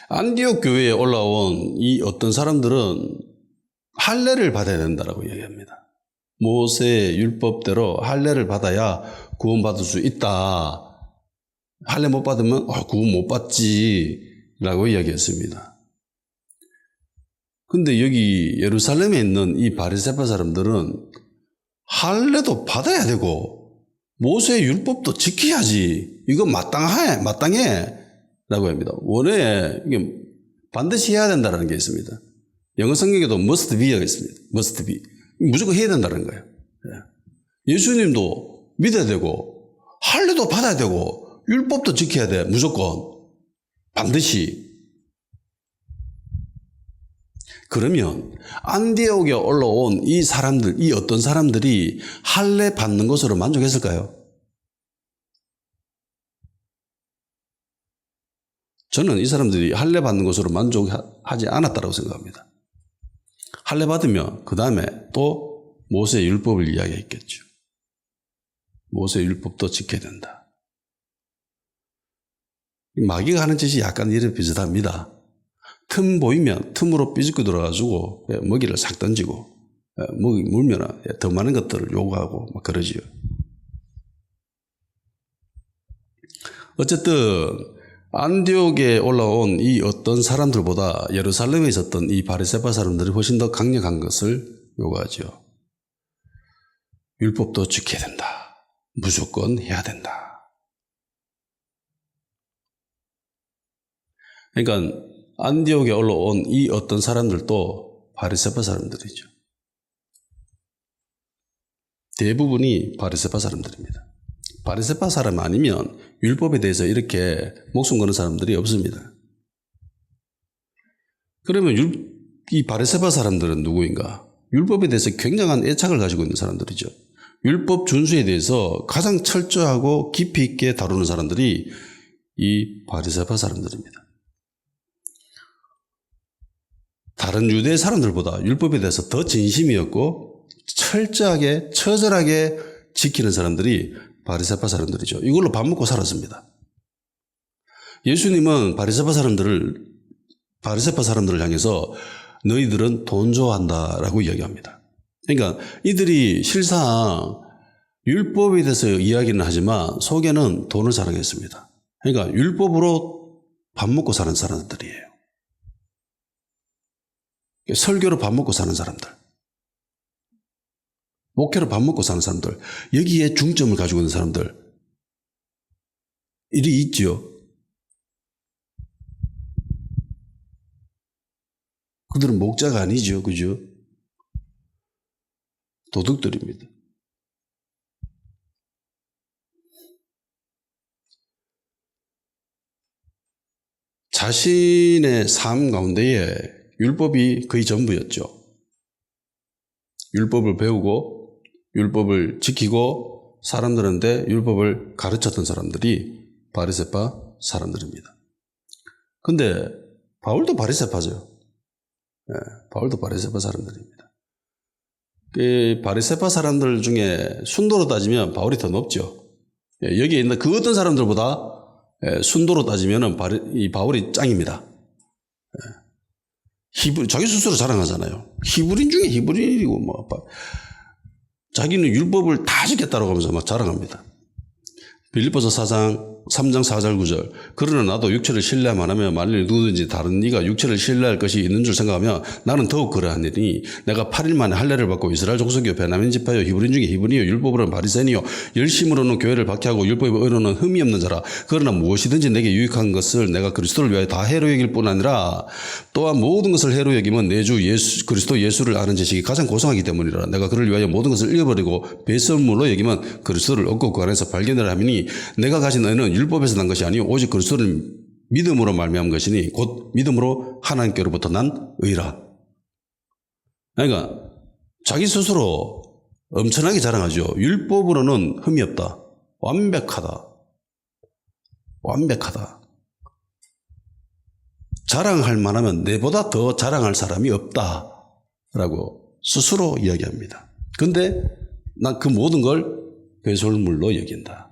[SPEAKER 1] 안디옥 교회에 올라온 이 어떤 사람들은 할례를 받아야 된다라고 얘기합니다. 모세의 율법대로 할례를 받아야 구원받을 수 있다. 할례 못 받으면 구원 못 받지라고 이야기했습니다. 근데 여기 예루살렘에 있는 이 바리새파 사람들은 할례도 받아야 되고 모세의 율법도 지켜야지. 이거 마땅해 라고 합니다. 원래 이게 반드시 해야 된다는 게 있습니다. 영어 성경에도 must be가 있습니다. must be. 무조건 해야 된다는 거예요. 예수님도 믿어야 되고 할례도 받아야 되고 율법도 지켜야 돼. 무조건. 반드시. 그러면 안디옥에 올라온 이 사람들, 이 어떤 사람들이 할례 받는 것으로 만족했을까요? 저는 이 사람들이 할례 받는 것으로 만족하지 않았다고 생각합니다. 할례 받으면 그 다음에 또 모세의 율법을 이야기했겠죠. 모세의 율법도 지켜야 된다. 마귀가 하는 짓이 약간 이래 비슷합니다. 틈 보이면 틈으로 삐집고 들어가지고 먹이를 싹 던지고 먹이 물면 더 많은 것들을 요구하고 막 그러지요. 어쨌든 안디옥에 올라온 이 어떤 사람들보다 예루살렘에 있었던 이 바리새파 사람들이 훨씬 더 강력한 것을 요구하죠. 율법도 지켜야 된다. 무조건 해야 된다. 그러니까 안디옥에 올라온 이 어떤 사람들도 바리새파 사람들이죠. 대부분이 바리새파 사람들입니다. 바리새파 사람 아니면 율법에 대해서 이렇게 목숨 거는 사람들이 없습니다. 그러면 이 바리새파 사람들은 누구인가? 율법에 대해서 굉장한 애착을 가지고 있는 사람들이죠. 율법 준수에 대해서 가장 철저하고 깊이 있게 다루는 사람들이 이 바리새파 사람들입니다. 다른 유대 사람들보다 율법에 대해서 더 진심이었고 철저하게 처절하게 지키는 사람들이 바리새파 사람들이죠. 이걸로 밥 먹고 살았습니다. 예수님은 바리새파 사람들을 향해서 너희들은 돈 좋아한다라고 이야기합니다. 그러니까 이들이 실상 율법에 대해서 이야기는 하지만 속에는 돈을 사랑했습니다. 그러니까 율법으로 밥 먹고 사는 사람들이에요. 설교로 밥 먹고 사는 사람들, 목회로 밥 먹고 사는 사람들, 여기에 중점을 가지고 있는 사람들 일이 있죠. 그들은 목자가 아니죠. 그죠? 도둑들입니다. 자신의 삶 가운데에 율법이 거의 전부였죠. 율법을 배우고 율법을 지키고 사람들한테 율법을 가르쳤던 사람들이 바리새파 사람들입니다. 근데 바울도 바리새파죠. 네, 바울도 바리새파 사람들입니다. 바리새파 사람들 중에 순도로 따지면 바울이 더 높죠. 여기에 있는 그 어떤 사람들보다 순도로 따지면 이 바울이 짱입니다. 자기 스스로 자랑하잖아요. 히브리인 중에 히브리인이고 자기는 율법을 다 지켰다고 하면서 막 자랑합니다. 빌립보서 3장 4절 9절 그러나 나도 육체를 신뢰만 하면 만일 누구든지 다른 이가 육체를 신뢰할 것이 있는 줄 생각하면 나는 더욱 그러하니 내가 8일 만에 할례를 받고 이스라엘 족속이요 베냐민 지파요 히브리인 중에 히브리요 율법으로는 바리새인이요 열심으로는 교회를 박해하고 율법의 의로는 흠이 없는 자라. 그러나 무엇이든지 내게 유익한 것을 내가 그리스도를 위하여 다 해로 여길 뿐 아니라 또한 모든 것을 해로 여기면 내 주 그리스도 예수를 아는 지식이 가장 고상하기 때문이라. 내가 그를 위하여 모든 것을 잃어버리고 배설물로 여기면 그리스도를 얻고 그 안에서 발견을 하미니 내가 가진 의는 율법에서 난 것이 아니요 오직 그리스도를 믿음으로 말미암은 것이니 곧 믿음으로 하나님께로부터 난 의라. 그러니까 자기 스스로 엄청나게 자랑하죠. 율법으로는 흠이 없다. 완벽하다. 자랑할 만하면 내보다 더 자랑할 사람이 없다라고 스스로 이야기합니다. 근데 난 그 모든 걸 배설물로 여긴다.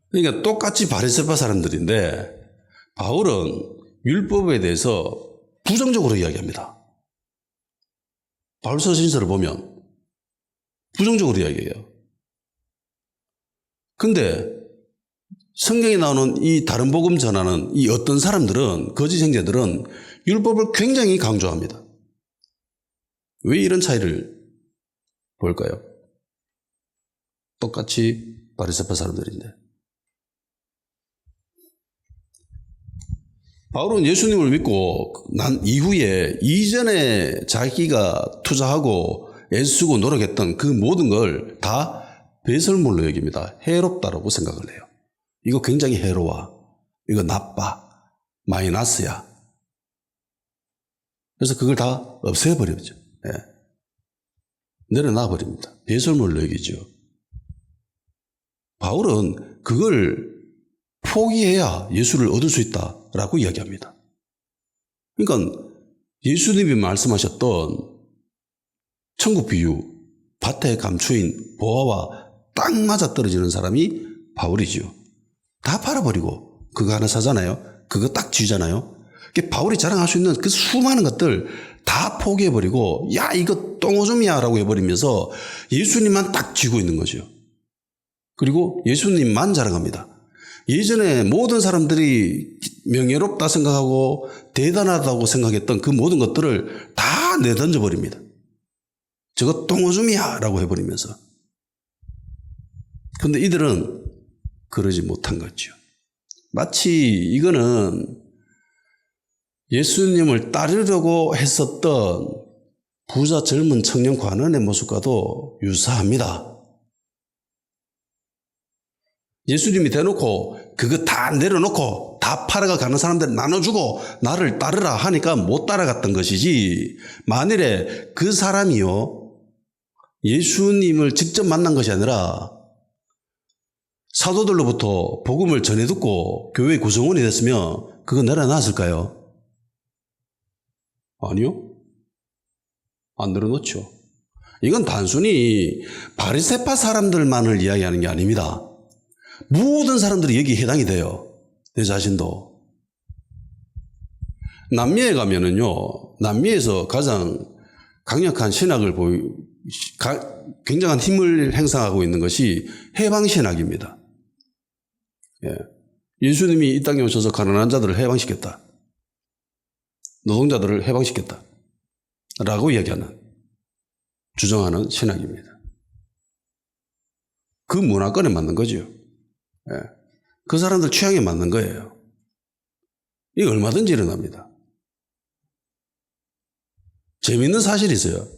[SPEAKER 1] 그러니까 똑같이 바리새파 사람들인데 바울은 율법에 대해서 부정적으로 이야기합니다. 바울 서신서를 보면 부정적으로 이야기해요. 근데 성경에 나오는 이 다른 복음 전하는 이 어떤 사람들은, 거짓 형제들은 율법을 굉장히 강조합니다. 왜 이런 차이를 볼까요? 똑같이 바리새파 사람들인데. 바울은 예수님을 믿고 난 이후에 이전에 자기가 투자하고 애쓰고 노력했던 그 모든 걸 다 배설물로 여깁니다. 해롭다라고 생각을 해요. 이거 굉장히 해로워. 이거 나빠. 마이너스야. 그래서 그걸 다 없애버리죠. 예. 내려놔 버립니다. 배설물로 여기죠. 바울은 그걸 포기해야 예수를 얻을 수 있다라고 이야기합니다. 그러니까 예수님이 말씀하셨던 천국 비유, 밭의 감추인 보아와 딱 맞아 떨어지는 사람이 바울이지요. 다 팔아버리고 그거 하나 사잖아요. 그거 딱 쥐잖아요. 바울이 자랑할 수 있는 그 수많은 것들 다 포기해버리고 야 이거 똥오줌이야 라고 해버리면서 예수님만 딱 쥐고 있는 거죠. 그리고 예수님만 자랑합니다. 예전에 모든 사람들이 명예롭다 생각하고 대단하다고 생각했던 그 모든 것들을 다 내던져 버립니다. 저거 똥오줌이야 라고 해버리면서. 그런데 이들은 그러지 못한 거죠. 마치 이거는 예수님을 따르려고 했었던 부자 젊은 청년 관원의 모습과도 유사합니다. 예수님이 대놓고 그거 다 내려놓고 다 팔아가 가는 사람들 나눠주고 나를 따르라 하니까 못 따라갔던 것이지, 만일에 그 사람이요 예수님을 직접 만난 것이 아니라 사도들로부터 복음을 전해 듣고 교회 구성원이 됐으면 그거 내려놨을까요? 아니요. 안 내려놓죠. 이건 단순히 바리새파 사람들만을 이야기하는 게 아닙니다. 모든 사람들이 여기에 해당이 돼요. 내 자신도. 남미에 가면은요, 남미에서 가장 강력한 신학을 굉장한 힘을 행사하고 있는 것이 해방신학입니다. 예수님이 이 땅에 오셔서 가난한 자들을 해방시켰다. 노동자들을 해방시켰다. 라고 이야기하는, 주장하는 신학입니다. 그 문화권에 맞는 거죠. 그 사람들 취향에 맞는 거예요. 이게 얼마든지 일어납니다. 재미있는 사실이 있어요.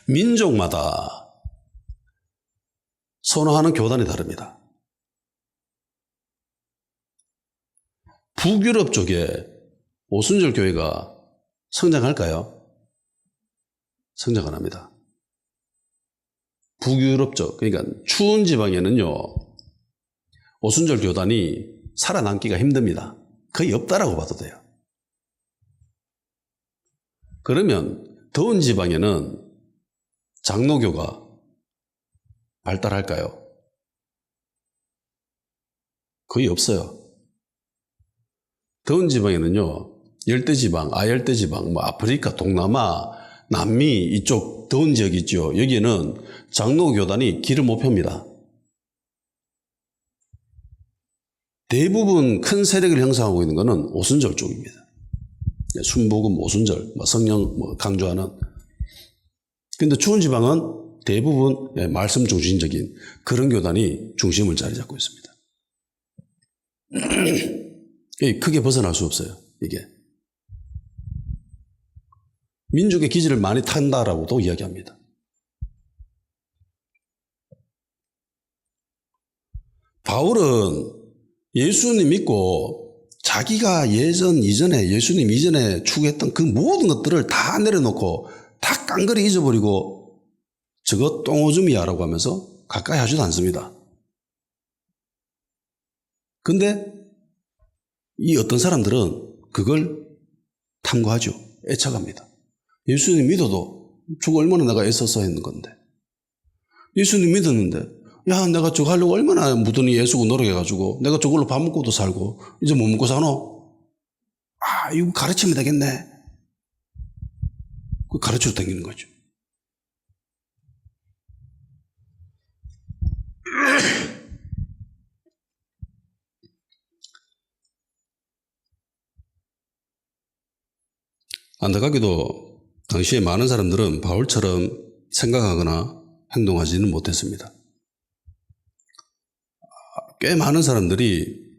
[SPEAKER 1] 민족마다 선호하는 교단이 다릅니다. 북유럽 쪽에 오순절 교회가 성장할까요? 성장 안 합니다. 북유럽 쪽, 그러니까 추운 지방에는요, 오순절 교단이 살아남기가 힘듭니다. 거의 없다라고 봐도 돼요. 그러면 더운 지방에는 장로교가 발달할까요? 거의 없어요. 더운 지방에는요, 열대지방, 아열대지방, 아프리카, 동남아, 남미 이쪽 더운 지역이 있죠. 여기에는 장로교단이 길을 못 펴니다. 대부분 큰 세력을 형성하고 있는 것은 오순절 쪽입니다. 순복음, 오순절, 성령 강조하는. 그런데 추운 지방은 대부분 말씀 중심적인 그런 교단이 중심을 자리 잡고 있습니다. 크게 벗어날 수 없어요, 이게. 민족의 기질을 많이 탄다라고도 이야기합니다. 바울은 예수님 믿고 자기가 이전에 예수님 이전에 추구했던 그 모든 것들을 다 내려놓고 다 깡그리 잊어버리고 저거 똥오줌이야 라고 하면서 가까이 하지도 않습니다. 근데 이 어떤 사람들은 그걸 탐구하죠. 애착합니다. 예수님 믿어도 저거 얼마나 내가 애써서 했는 건데. 예수님 믿었는데 야 내가 저거 하려고 얼마나 무던히 애쓰고 노력해가지고 내가 저걸로 밥 먹고도 살고 이제 못 먹고 사노? 아 이거 가르치면 되겠네. 그 가르치러 다니는 거죠. 안타깝게도 당시에 많은 사람들은 바울처럼 생각하거나 행동하지는 못했습니다. 꽤 많은 사람들이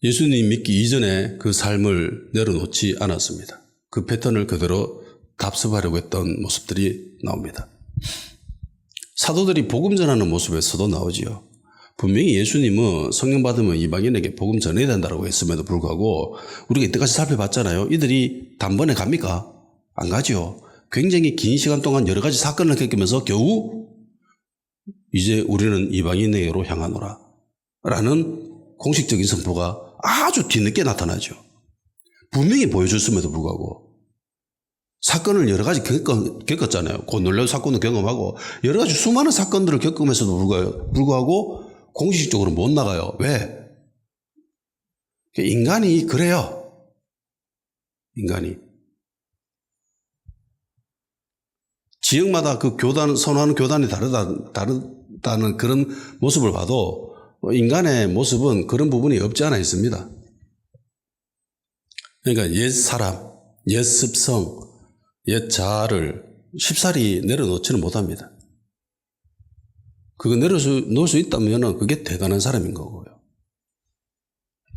[SPEAKER 1] 예수님 믿기 이전에 그 삶을 내려놓지 않았습니다. 그 패턴을 그대로 답습하려고 했던 모습들이 나옵니다. 사도들이 복음 전하는 모습에서도 나오지요. 분명히 예수님은 성령 받으면 이방인에게 복음 전해야 된다고 했음에도 불구하고 우리가 이때까지 살펴봤잖아요. 이들이 단번에 갑니까? 안 가죠. 굉장히 긴 시간 동안 여러 가지 사건을 겪으면서 겨우 이제 우리는 이방인에게로 향하노라 라는 공식적인 선포가 아주 뒤늦게 나타나죠. 분명히 보여줬음에도 불구하고 사건을 여러 가지 겪었잖아요. 고놀라운 사건도 경험하고 여러 가지 수많은 사건들을 겪으면서도 불구하고 공식적으로 못 나가요. 왜? 인간이 그래요. 인간이. 지역마다 그 교단, 선호하는 교단이 다르다는 그런 모습을 봐도 인간의 모습은 그런 부분이 없지 않아 있습니다. 그러니까 옛 사람, 옛 습성, 옛 자아를 쉽사리 내려놓지는 못합니다. 그거 내려놓을 수 있다면 그게 대단한 사람인 거고요.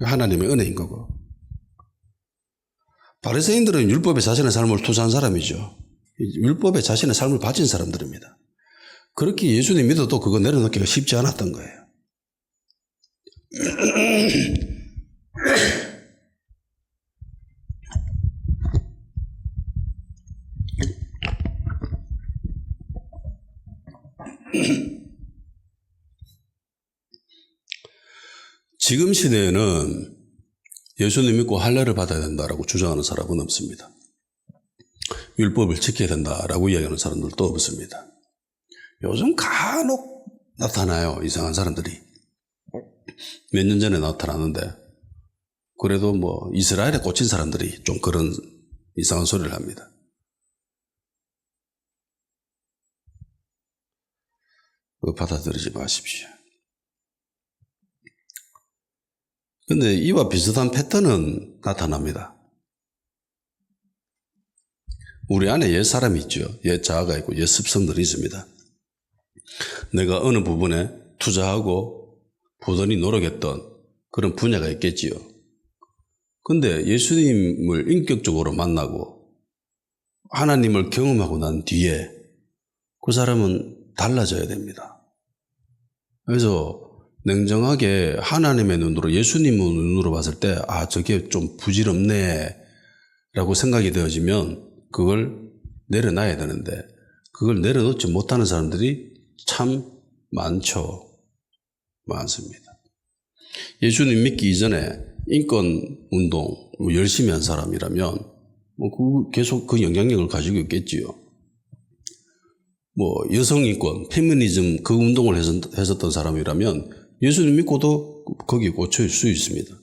[SPEAKER 1] 하나님의 은혜인 거고. 바리새인들은 율법에 자신의 삶을 투자한 사람이죠. 율법에 자신의 삶을 바친 사람들입니다. 그렇게 예수님 믿어도 그거 내려놓기가 쉽지 않았던 거예요. 지금 시대에는 예수님 믿고 할례를 받아야 된다라고 주장하는 사람은 없습니다. 율법을 지켜야 된다라고 이야기하는 사람들도 없습니다. 요즘 간혹 나타나요. 이상한 사람들이. 몇 년 전에 나타나는데 그래도 뭐 이스라엘에 꽂힌 사람들이 좀 그런 이상한 소리를 합니다. 받아들이지 마십시오. 근데 이와 비슷한 패턴은 나타납니다. 우리 안에 옛 사람이 있죠. 옛 자아가 있고 옛 습성들이 있습니다. 내가 어느 부분에 투자하고 부단히 노력했던 그런 분야가 있겠지요. 근데 예수님을 인격적으로 만나고 하나님을 경험하고 난 뒤에 그 사람은 달라져야 됩니다. 그래서 냉정하게 하나님의 눈으로, 예수님의 눈으로 봤을 때 저게 좀 부질없네 라고 생각이 되어지면 그걸 내려놔야 되는데 그걸 내려놓지 못하는 사람들이 참 많습니다. 예수님 믿기 이전에 인권운동 열심히 한 사람이라면 계속 그 영향력을 가지고 있겠지요. 여성인권, 페미니즘 그 운동을 했었던 사람이라면 예수님 믿고도 거기에 꽂혀있을 수 있습니다.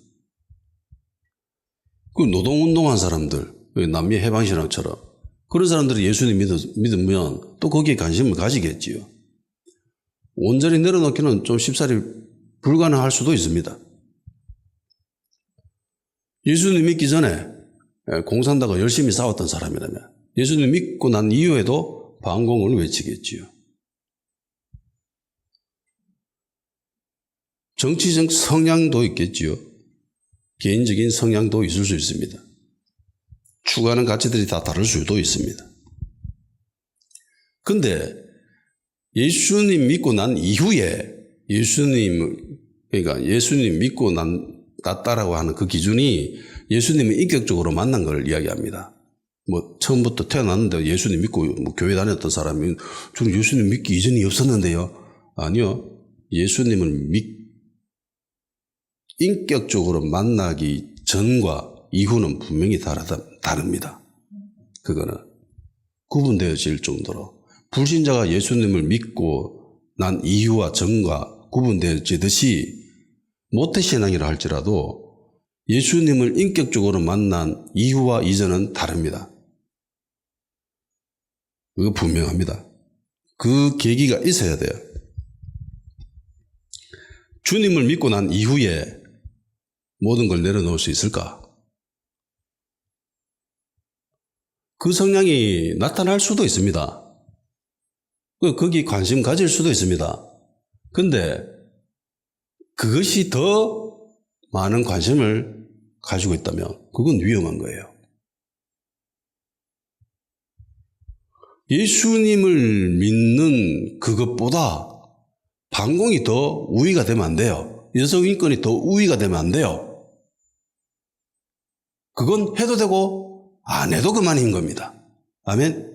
[SPEAKER 1] 그 노동운동한 사람들, 남미 해방신앙처럼 그런 사람들이 예수님 믿으면 또 거기에 관심을 가지겠지요. 온전히 내려놓기는 좀 쉽사리 불가능할 수도 있습니다. 예수님 믿기 전에 공산당과 열심히 싸웠던 사람이라면 예수님 믿고 난 이후에도 반공을 외치겠지요. 정치적 성향도 있겠지요. 개인적인 성향도 있을 수 있습니다. 추구하는 가치들이 다 다를 수도 있습니다. 근데 예수님 믿고 난 이후에 예수님 믿고 났다라고 하는 그 기준이 예수님을 인격적으로 만난 걸 이야기합니다. 처음부터 태어났는데 예수님 믿고 교회 다녔던 사람이 저는 예수님 믿기 이전이 없었는데요. 아니요. 예수님을 인격적으로 만나기 전과 이후는 분명히 다릅니다. 그거는 구분되어질 정도로 불신자가 예수님을 믿고 난 이후와 전과 구분되어지듯이 모태신앙이라 할지라도 예수님을 인격적으로 만난 이후와 이전은 다릅니다. 그거 분명합니다. 그 계기가 있어야 돼요. 주님을 믿고 난 이후에 모든 걸 내려놓을 수 있을까? 그 성향이 나타날 수도 있습니다. 거기 관심 가질 수도 있습니다. 근데 그것이 더 많은 관심을 가지고 있다면 그건 위험한 거예요. 예수님을 믿는 그것보다 반공이 더 우위가 되면 안 돼요. 여성 인권이 더 우위가 되면 안 돼요. 그건 해도 되고 안 해도 그만인 겁니다. 아멘.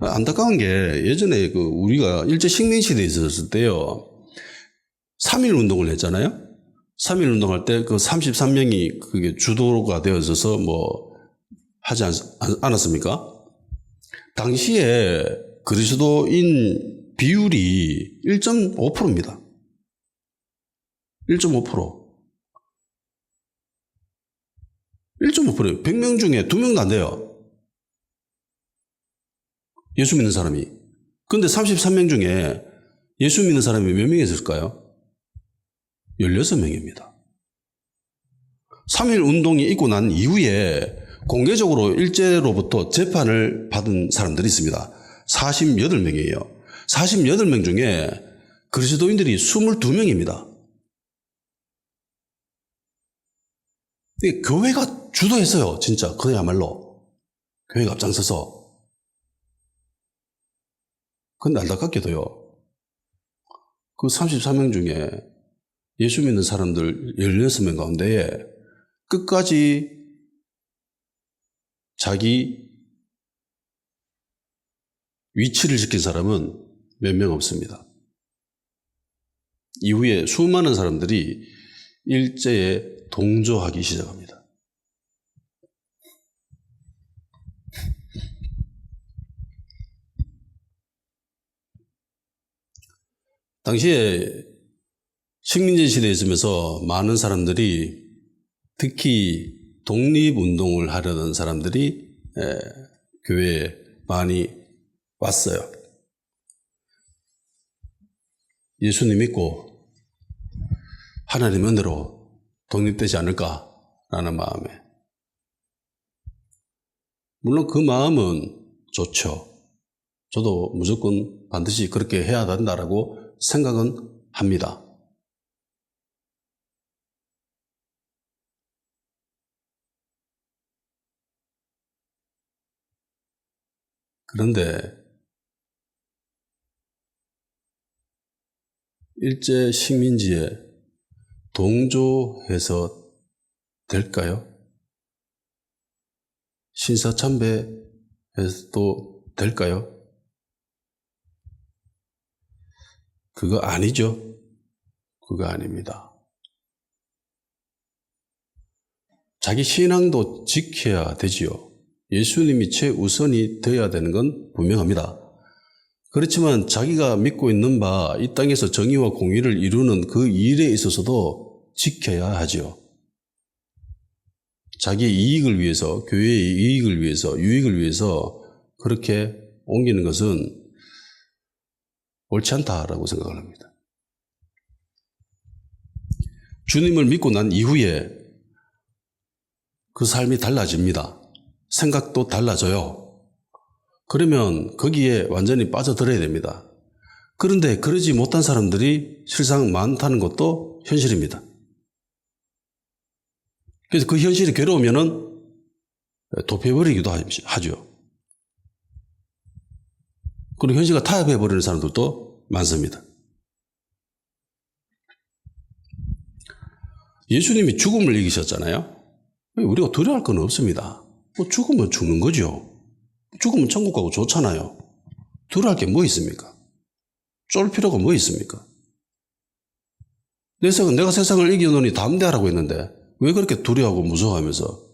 [SPEAKER 1] 안타까운 게 예전에 우리가 일제 식민 시대에 있었을 때요. 3.1 운동을 했잖아요. 3.1 운동할 때 그 33명이 그게 주도가 되어 있어서 하지 않았습니까? 당시에 그리스도인 비율이 1.5%입니다. 1.5%. 1.5%예요. 100명 중에 2명도 안 돼요. 예수 믿는 사람이. 그런데 33명 중에 예수 믿는 사람이 몇 명이 있을까요? 16명입니다. 3.1 운동이 있고 난 이후에 공개적으로 일제로부터 재판을 받은 사람들이 있습니다. 48명이에요. 48명 중에 그리스도인들이 22명입니다. 교회가 주도했어요. 진짜 그야말로. 교회가 앞장서서. 근데 안타깝게도요. 그 34명 중에 예수 믿는 사람들 16명 가운데에 끝까지 자기 위치를 지킨 사람은 몇 명 없습니다. 이후에 수많은 사람들이 일제에 동조하기 시작합니다. 당시에 식민지 시대에 있으면서 많은 사람들이 특히 독립운동을 하려던 사람들이 교회에 많이 왔어요. 예수님 믿고 하나님 은혜로 독립되지 않을까라는 마음에. 물론 그 마음은 좋죠. 저도 무조건 반드시 그렇게 해야 된다라고 생각은 합니다. 그런데 일제 식민지에 동조해서 될까요? 신사참배해도 될까요? 그거 아니죠. 그거 아닙니다. 자기 신앙도 지켜야 되지요. 예수님이 최우선이 되어야 되는 건 분명합니다. 그렇지만 자기가 믿고 있는 바 이 땅에서 정의와 공의를 이루는 그 일에 있어서도 지켜야 하죠. 자기의 이익을 위해서, 교회의 이익을 위해서, 유익을 위해서 그렇게 옮기는 것은 옳지 않다라고 생각을 합니다. 주님을 믿고 난 이후에 그 삶이 달라집니다. 생각도 달라져요. 그러면 거기에 완전히 빠져들어야 됩니다. 그런데 그러지 못한 사람들이 실상 많다는 것도 현실입니다. 그래서 그 현실이 괴로우면은 도피해버리기도 하죠. 그리고 현실과 타협해버리는 사람들도 많습니다. 예수님이 죽음을 이기셨잖아요. 우리가 두려워할 건 없습니다. 죽으면 죽는 거죠. 죽으면 천국 가고 좋잖아요. 두려워할 게 뭐 있습니까? 쫄 필요가 뭐 있습니까? 내가 세상을 이겨놓으니 담대하라고 했는데 왜 그렇게 두려워하고 무서워하면서.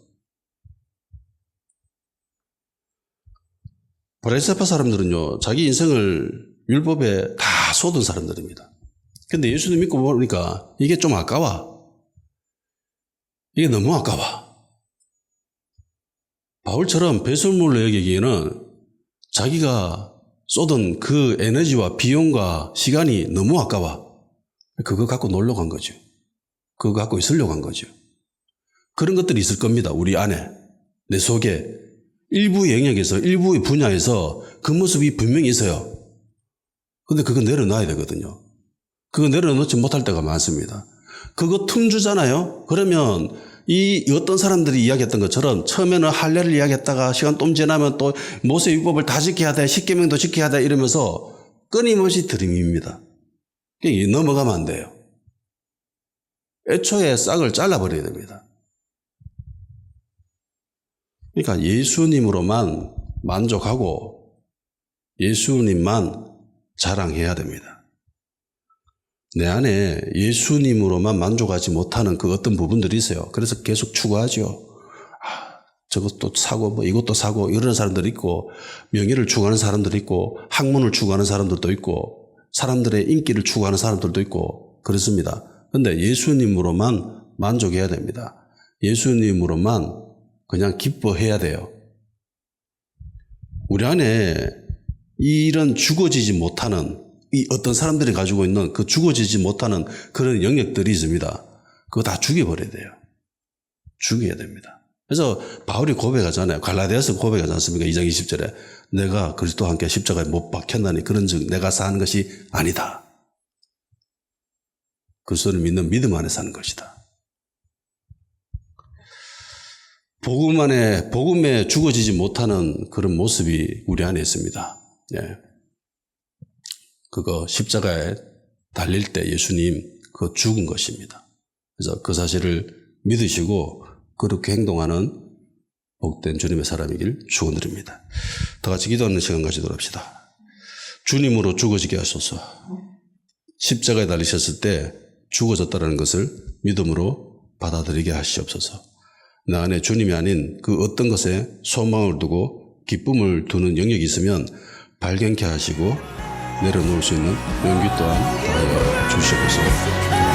[SPEAKER 1] 바리새파 사람들은요, 자기 인생을 율법에 다 쏟은 사람들입니다. 근데 예수님 믿고 보니까 이게 좀 아까워. 이게 너무 아까워. 바울처럼 배설물로 여기기에는 자기가 쏟은 그 에너지와 비용과 시간이 너무 아까워. 그거 갖고 놀러 간 거죠. 그거 갖고 있으려고 한 거죠. 그런 것들이 있을 겁니다. 우리 안에, 내 속에. 일부의 영역에서, 일부의 분야에서 그 모습이 분명히 있어요. 근데 그거 내려놔야 되거든요. 그거 내려놓지 못할 때가 많습니다. 그거 틈주잖아요. 그러면 이 어떤 사람들이 이야기했던 것처럼 처음에는 할례를 이야기했다가 시간 좀 지나면 또 모세 율법을 다 지켜야 돼, 십계명도 지켜야 돼 이러면서 끊임없이 들이밉니다. 넘어가면 안 돼요. 애초에 싹을 잘라버려야 됩니다. 그러니까 예수님으로만 만족하고 예수님만 자랑해야 됩니다. 내 안에 예수님으로만 만족하지 못하는 그 어떤 부분들이 있어요. 그래서 계속 추구하죠. 저것도 사고 뭐 이것도 사고 이러는 사람들이 있고, 명예를 추구하는 사람들이 있고, 학문을 추구하는 사람들도 있고, 사람들의 인기를 추구하는 사람들도 있고 그렇습니다. 그런데 예수님으로만 만족해야 됩니다. 예수님으로만 그냥 기뻐해야 돼요. 우리 안에 이런 죽어지지 못하는, 이 어떤 사람들이 가지고 있는 그 죽어지지 못하는 그런 영역들이 있습니다. 그거 다 죽여버려야 돼요. 죽여야 됩니다. 그래서 바울이 고백하잖아요. 갈라디아서 고백하지 않습니까? 2장 20절에 내가 그리스도와 함께 십자가에 못 박혔나니 그런즉 내가 사는 것이 아니다. 그리스도를 믿는 믿음 안에 사는 것이다. 복음에 죽어지지 못하는 그런 모습이 우리 안에 있습니다. 예. 그거 십자가에 달릴 때 예수님 그거 죽은 것입니다. 그래서 그 사실을 믿으시고 그렇게 행동하는 복된 주님의 사람이길 축원드립니다. 다 같이 기도하는 시간 가지도록 합시다. 주님으로 죽어지게 하소서. 십자가에 달리셨을 때 죽어졌다는 것을 믿음으로 받아들이게 하시옵소서. 나 안에 주님이 아닌 그 어떤 것에 소망을 두고 기쁨을 두는 영역이 있으면 발견케 하시고 내려놓을 수 있는 용기 또한 더하여 주시옵소서.